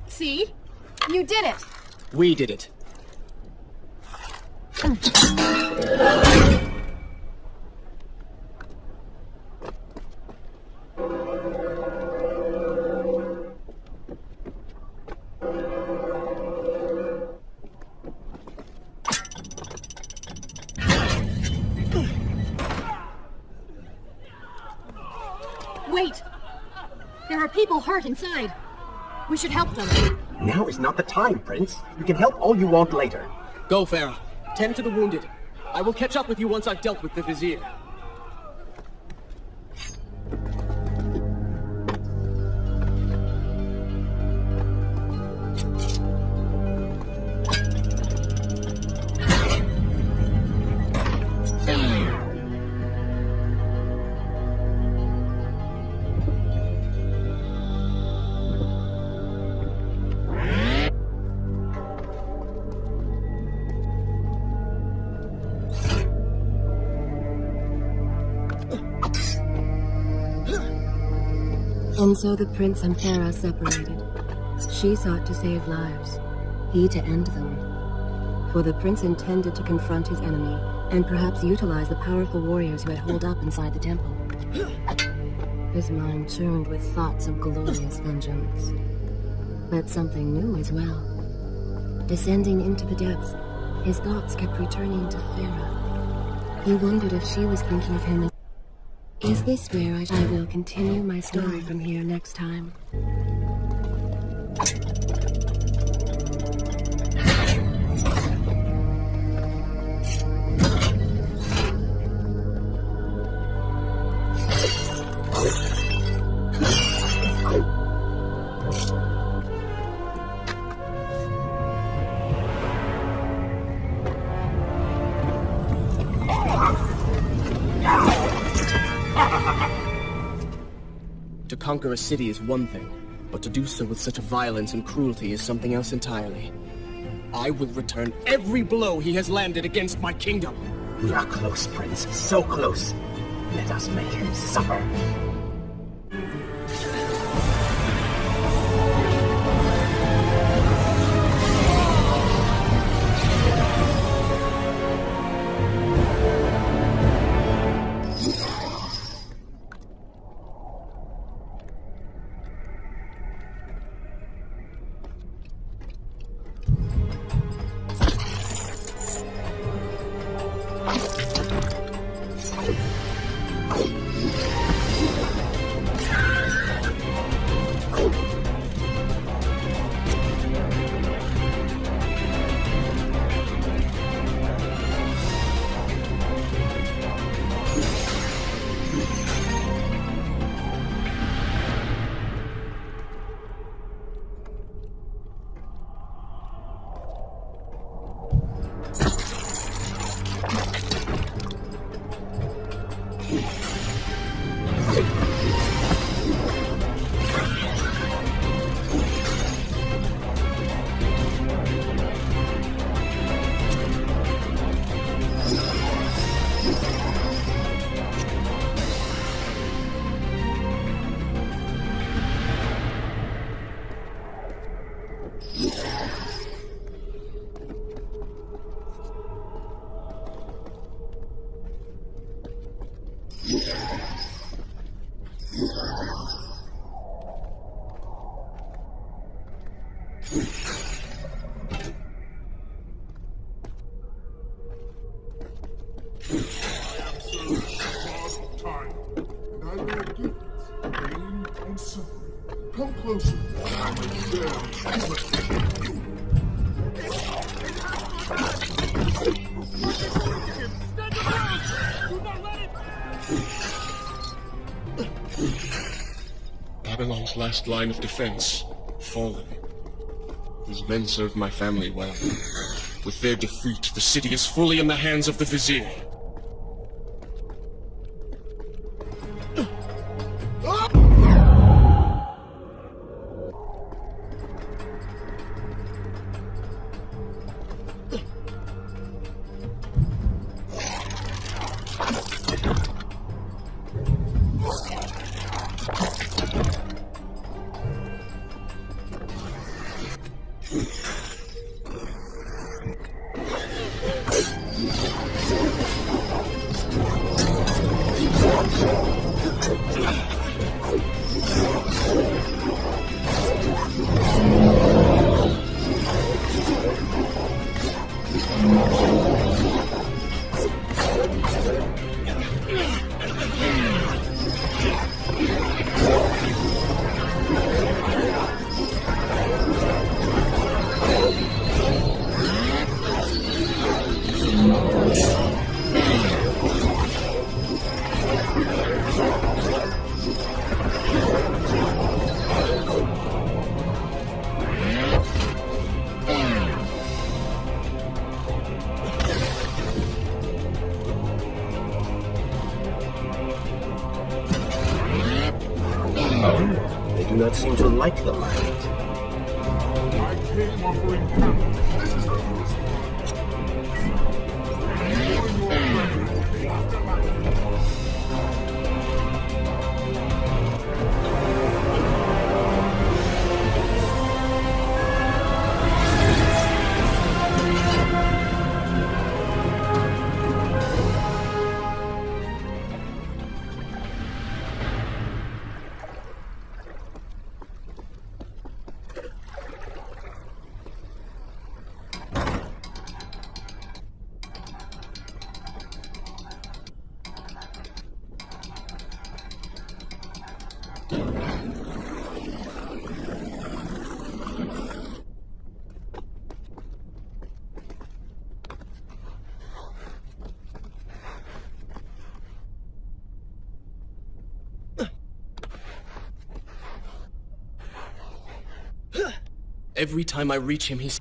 See? You did it! We did it. Wait! There are people hurt inside. We should help them. Now is not the time, Prince. You can help all you want later. Go, Farah. Tend to the wounded. I will catch up with you once I've dealt with the Vizier. And so the prince and Farah separated. She sought to save lives, he to end them. For the prince intended to confront his enemy, and perhaps utilize the powerful warriors who had holed up inside the temple. His mind churned with thoughts of glorious vengeance. But something new as well. Descending into the depths, his thoughts kept returning to Farah. He wondered if she was thinking of him as... Is this where I will continue my story from here next time? To conquer a city is one thing, but to do so with such violence and cruelty is something else entirely. I will return every blow he has landed against my kingdom. We are close, Prince. So close. Let us make him suffer. Come closer. I may share Babylon's last line of defense, fallen. These men served my family well. With their defeat, the city is fully in the hands of the Vizier. They do not seem to like the light. I came offering help. This is our Every time I reach him, he's...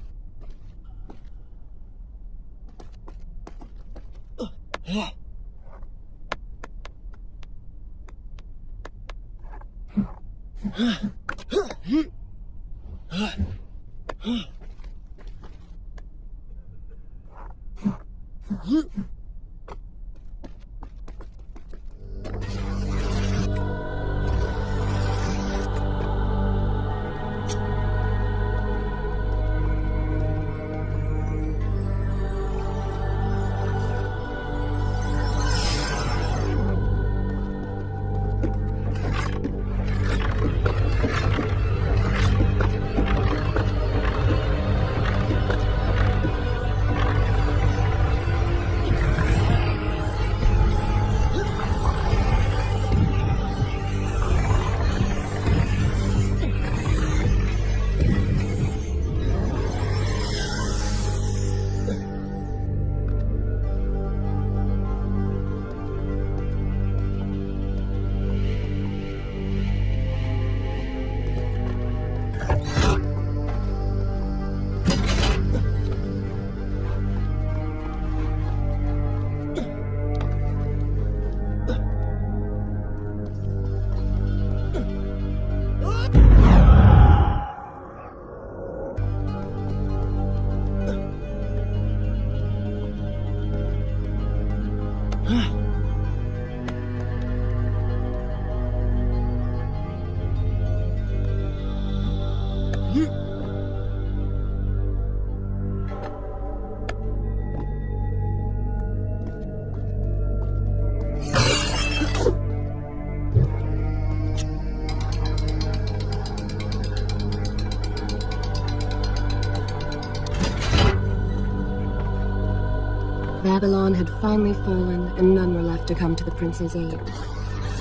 Babylon had finally fallen, and none were left to come to the prince's aid.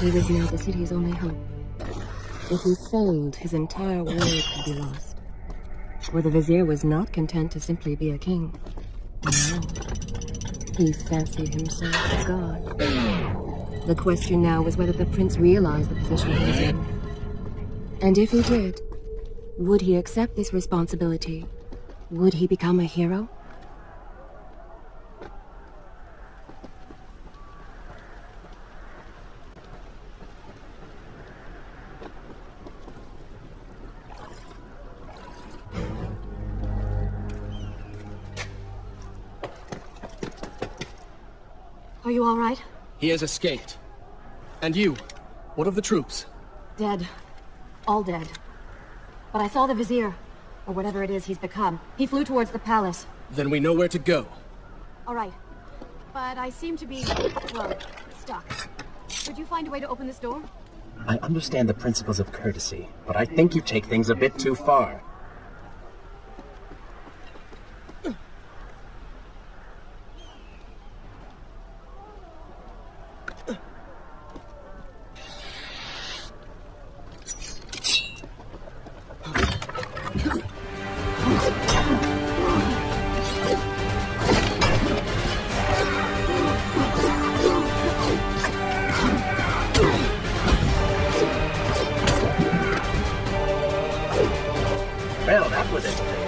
He was now the city's only hope. If he failed, his entire world could be lost. For the vizier was not content to simply be a king. No. He fancied himself a god. The question now was whether the prince realized the position he was in. And if he did, would he accept this responsibility? Would he become a hero? Are you all right? He has escaped. And you? What of the troops? Dead. All dead. But I saw the vizier, or whatever it is he's become. He flew towards the palace. Then we know where to go. All right. But I seem to be, well, stuck. Could you find a way to open this door? I understand the principles of courtesy, but I think you take things a bit too far. Well, that was entertaining.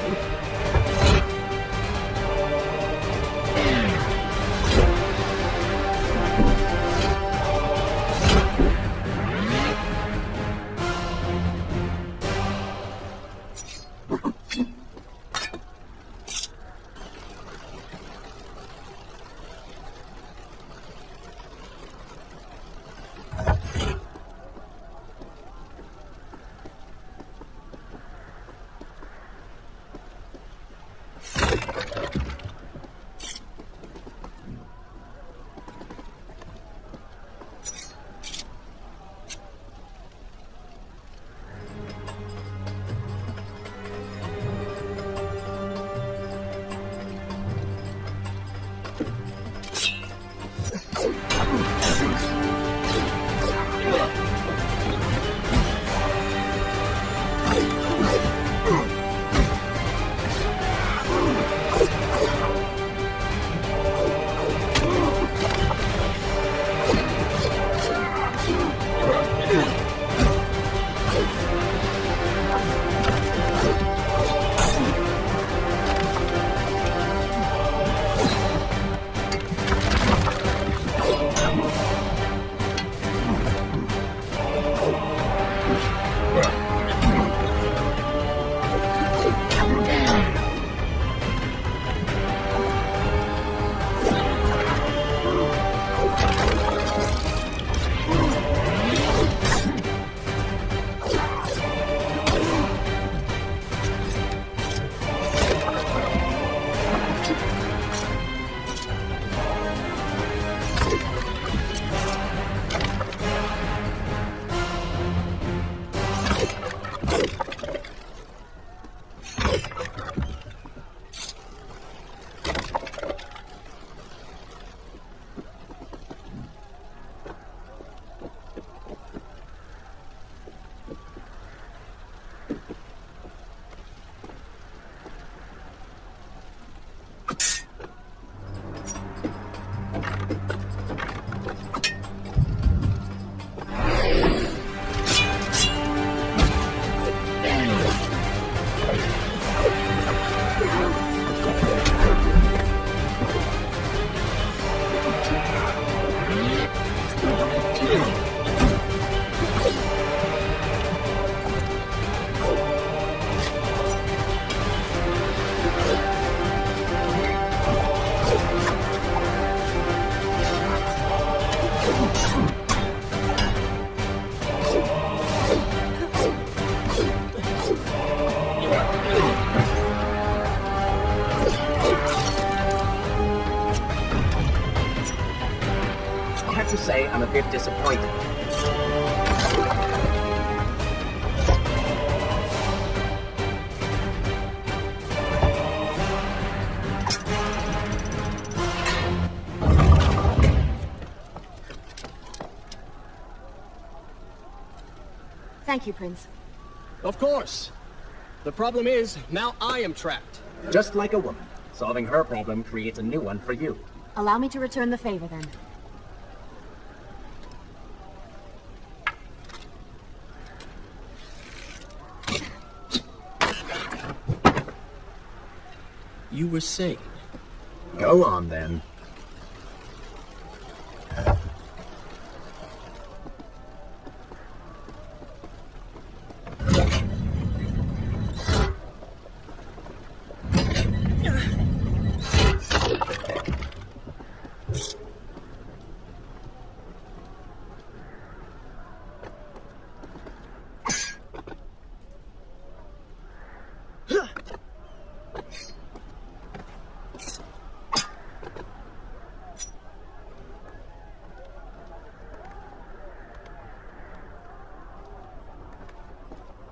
I have to say, I'm a bit disappointed. Thank you, Prince. Of course. The problem is, now I am trapped. Just like a woman. Solving her problem creates a new one for you. Allow me to return the favor, then. You were saying? Go on, then.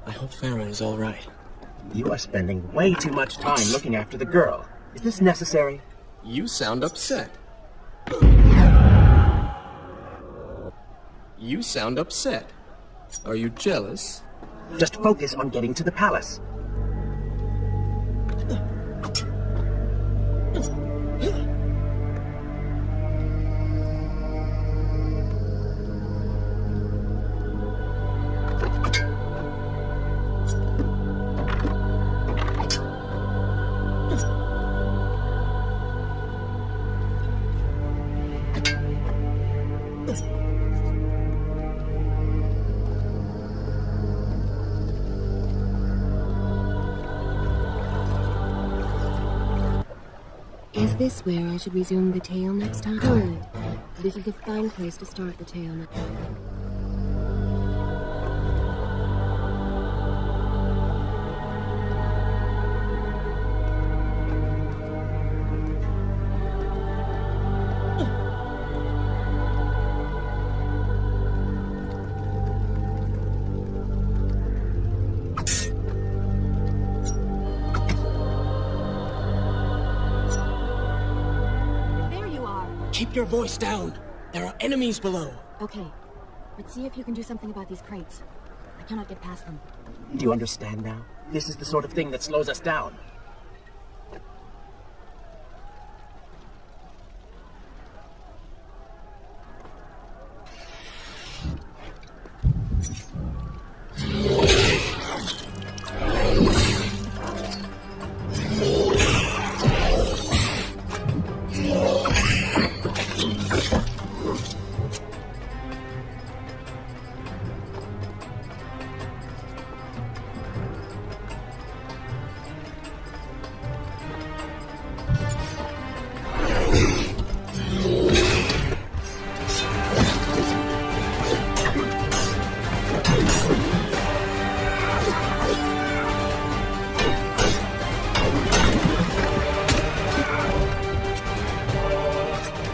I hope Farah is all right. You are spending way too much time looking after the girl. Is this necessary? You sound upset. You sound upset. Are you jealous? Just focus on getting to the palace. Is this where I should resume the tale next time? Good. This is a fine place to start the tale. Keep your voice down. There are enemies below. Okay. Let's see if you can do something about these crates. I cannot get past them. Do you understand now? This is the sort of thing that slows us down.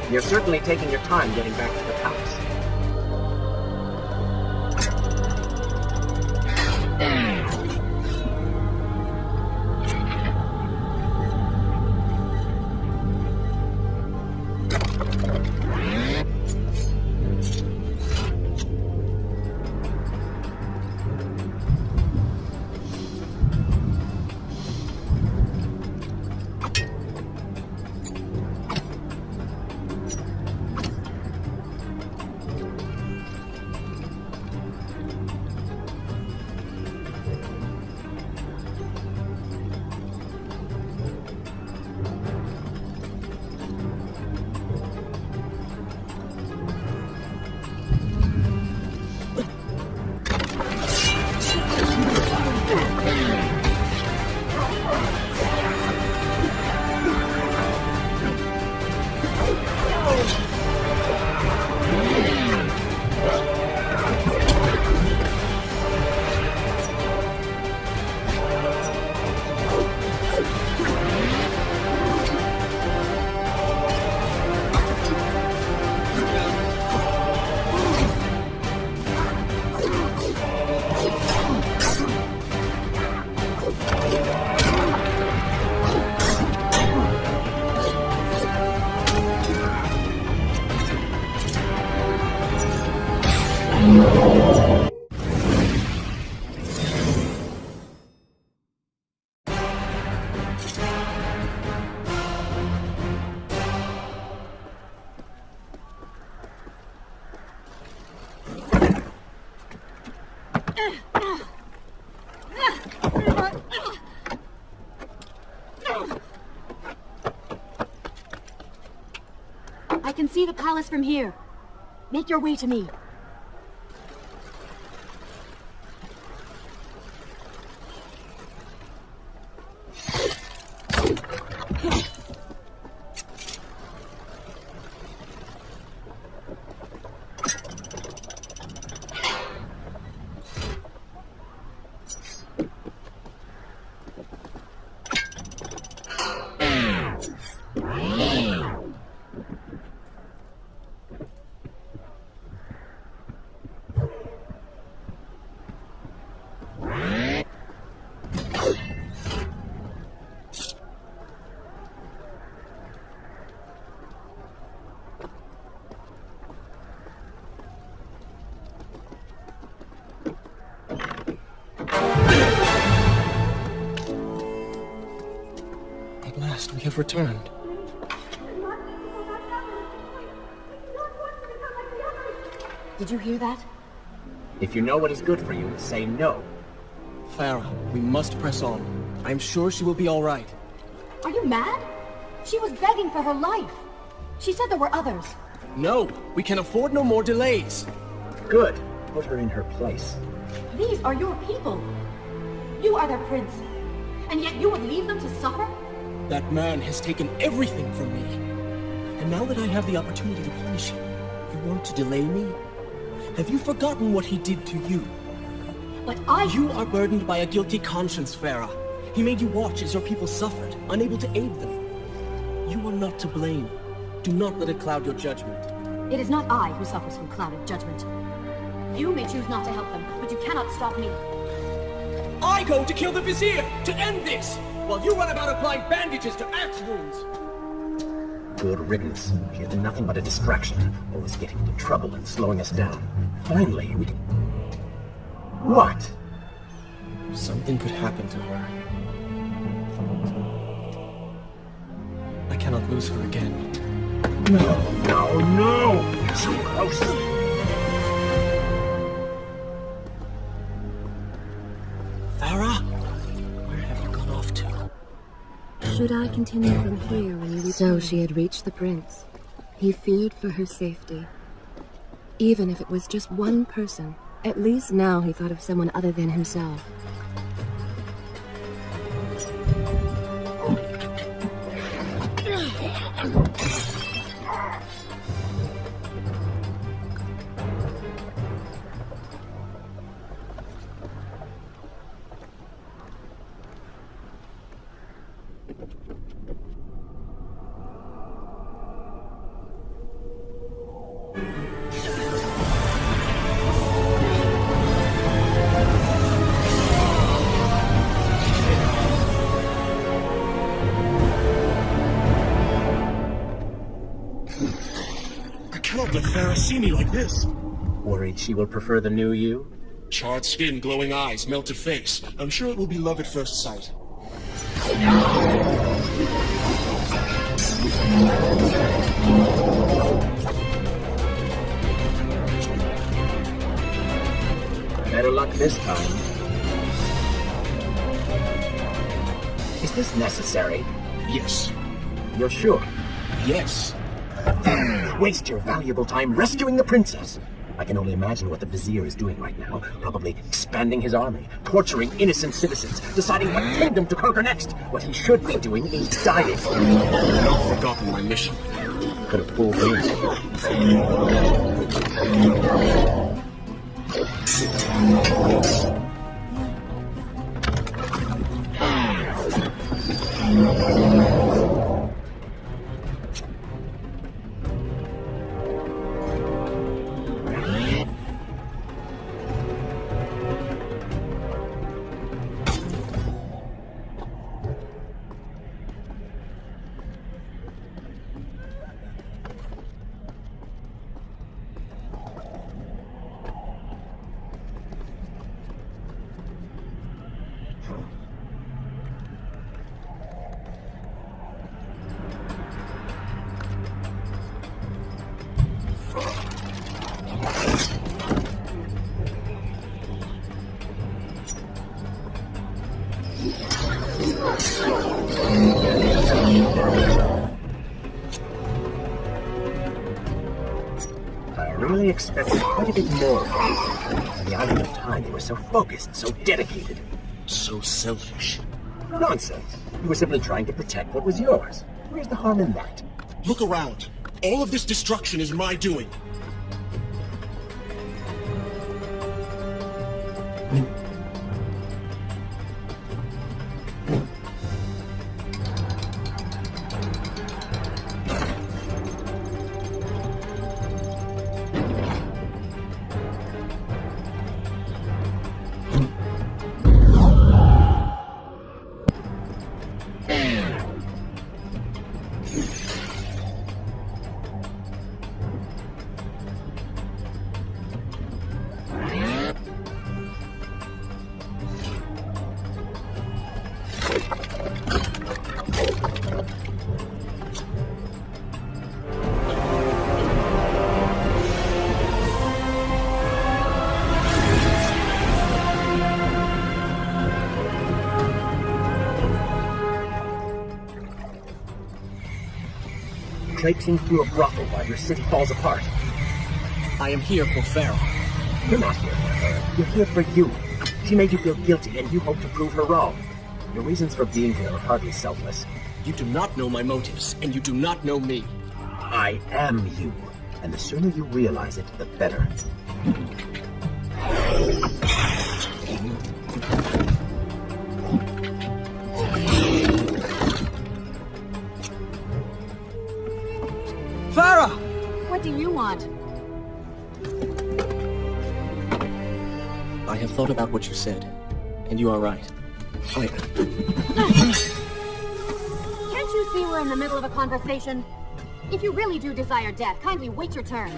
You're certainly taking your time getting back to the palace. I can see the palace from here. Make your way to me. At last, we have returned. Did you hear that? If you know what is good for you, say no. Farah, we must press on. I'm sure she will be all right. Are you mad? She was begging for her life. She said there were others. No, we can afford no more delays. Good. Put her in her place. These are your people. You are their prince. And yet you would leave them to suffer? That man has taken everything from me. And now that I have the opportunity to punish him, you want to delay me? Have you forgotten what he did to you? But You are burdened by a guilty conscience, Farah. He made you watch as your people suffered, unable to aid them. You are not to blame. Do not let it cloud your judgment. It is not I who suffers from clouded judgment. You may choose not to help them, but you cannot stop me. I go to kill the Vizier, to end this, while you run about applying bandages to axe wounds. Good riddance. She has been nothing but a distraction, always getting into trouble and slowing us down. Finally, we can... What? Something could happen to her. I cannot lose her again. No! Too close! Farah? Where have you gone off to? Should I continue from here when you return? So she had reached the prince. He feared for her safety. Even if it was just one person, at least now he thought of someone other than himself. Don't let Farah see me like this. Worried she will prefer the new you? Charred skin, glowing eyes, melted face. I'm sure it will be love at first sight. Better luck this time. Is this necessary? Yes. You're sure? Yes. Waste your valuable time rescuing the princess. I can only imagine what the Vizier is doing right now. Probably expanding his army, torturing innocent citizens, deciding what kingdom to conquer next. What he should be doing is dying. I've not forgotten my mission. Could have fooled me. expected quite a bit more from you. On the island of time, you were so focused, so dedicated. So selfish. Nonsense. You were simply trying to protect what was yours. Where's the harm in that? Look around. All of this destruction is my doing. Traipsing through a brothel while your city falls apart. I am here for Farah. You're not here for her. You're here for you. She made you feel guilty, and you hope to prove her wrong. Your reasons for being here are hardly selfless. You do not know my motives, and you do not know me. I am you, and the sooner you realize it, the better. Farah! What do you want? I have thought about what you said, and you are right. Can't you see we're in the middle of a conversation? If you really do desire death, kindly wait your turn.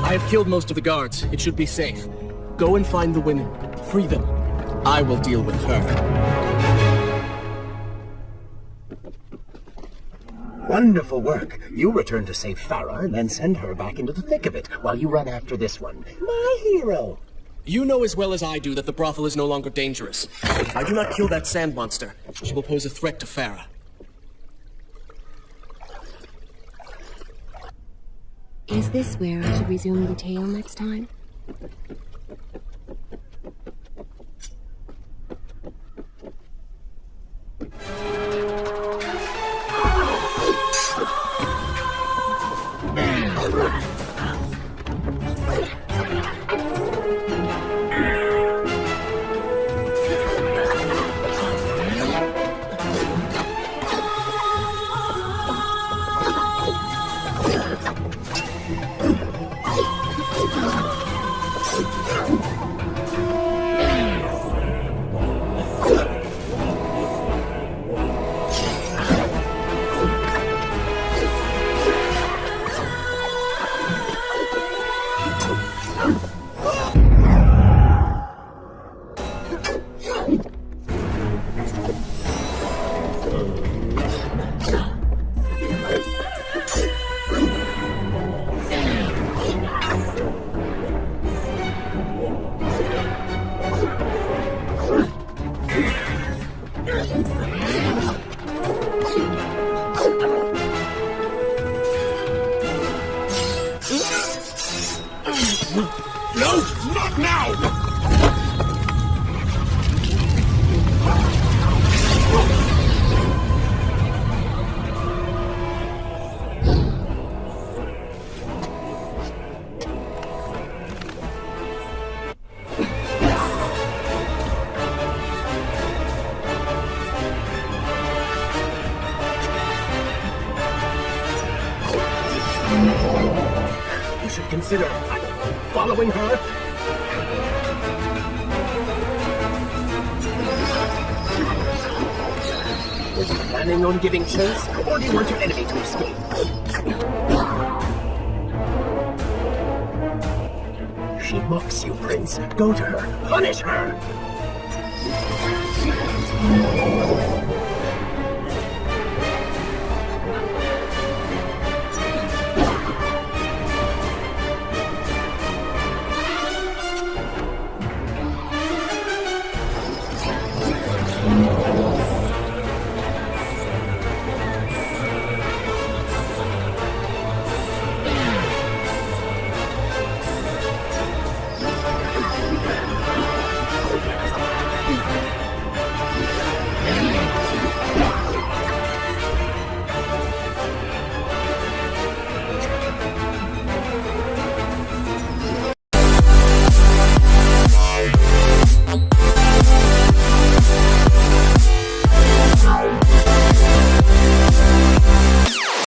I have killed most of the guards. It should be safe. Go and find the women. Free them. I will deal with her. Wonderful work. You return to save Farah and then send her back into the thick of it while you run after this one. My hero. You know as well as I do that the brothel is no longer dangerous. If I do not kill that sand monster, she will pose a threat to Farah. Is this where I should resume the tale next time? No, not now! You should consider following her. Were you planning on giving chase, or do you want your enemy to escape? She mocks you, Prince. Go to her. Punish her!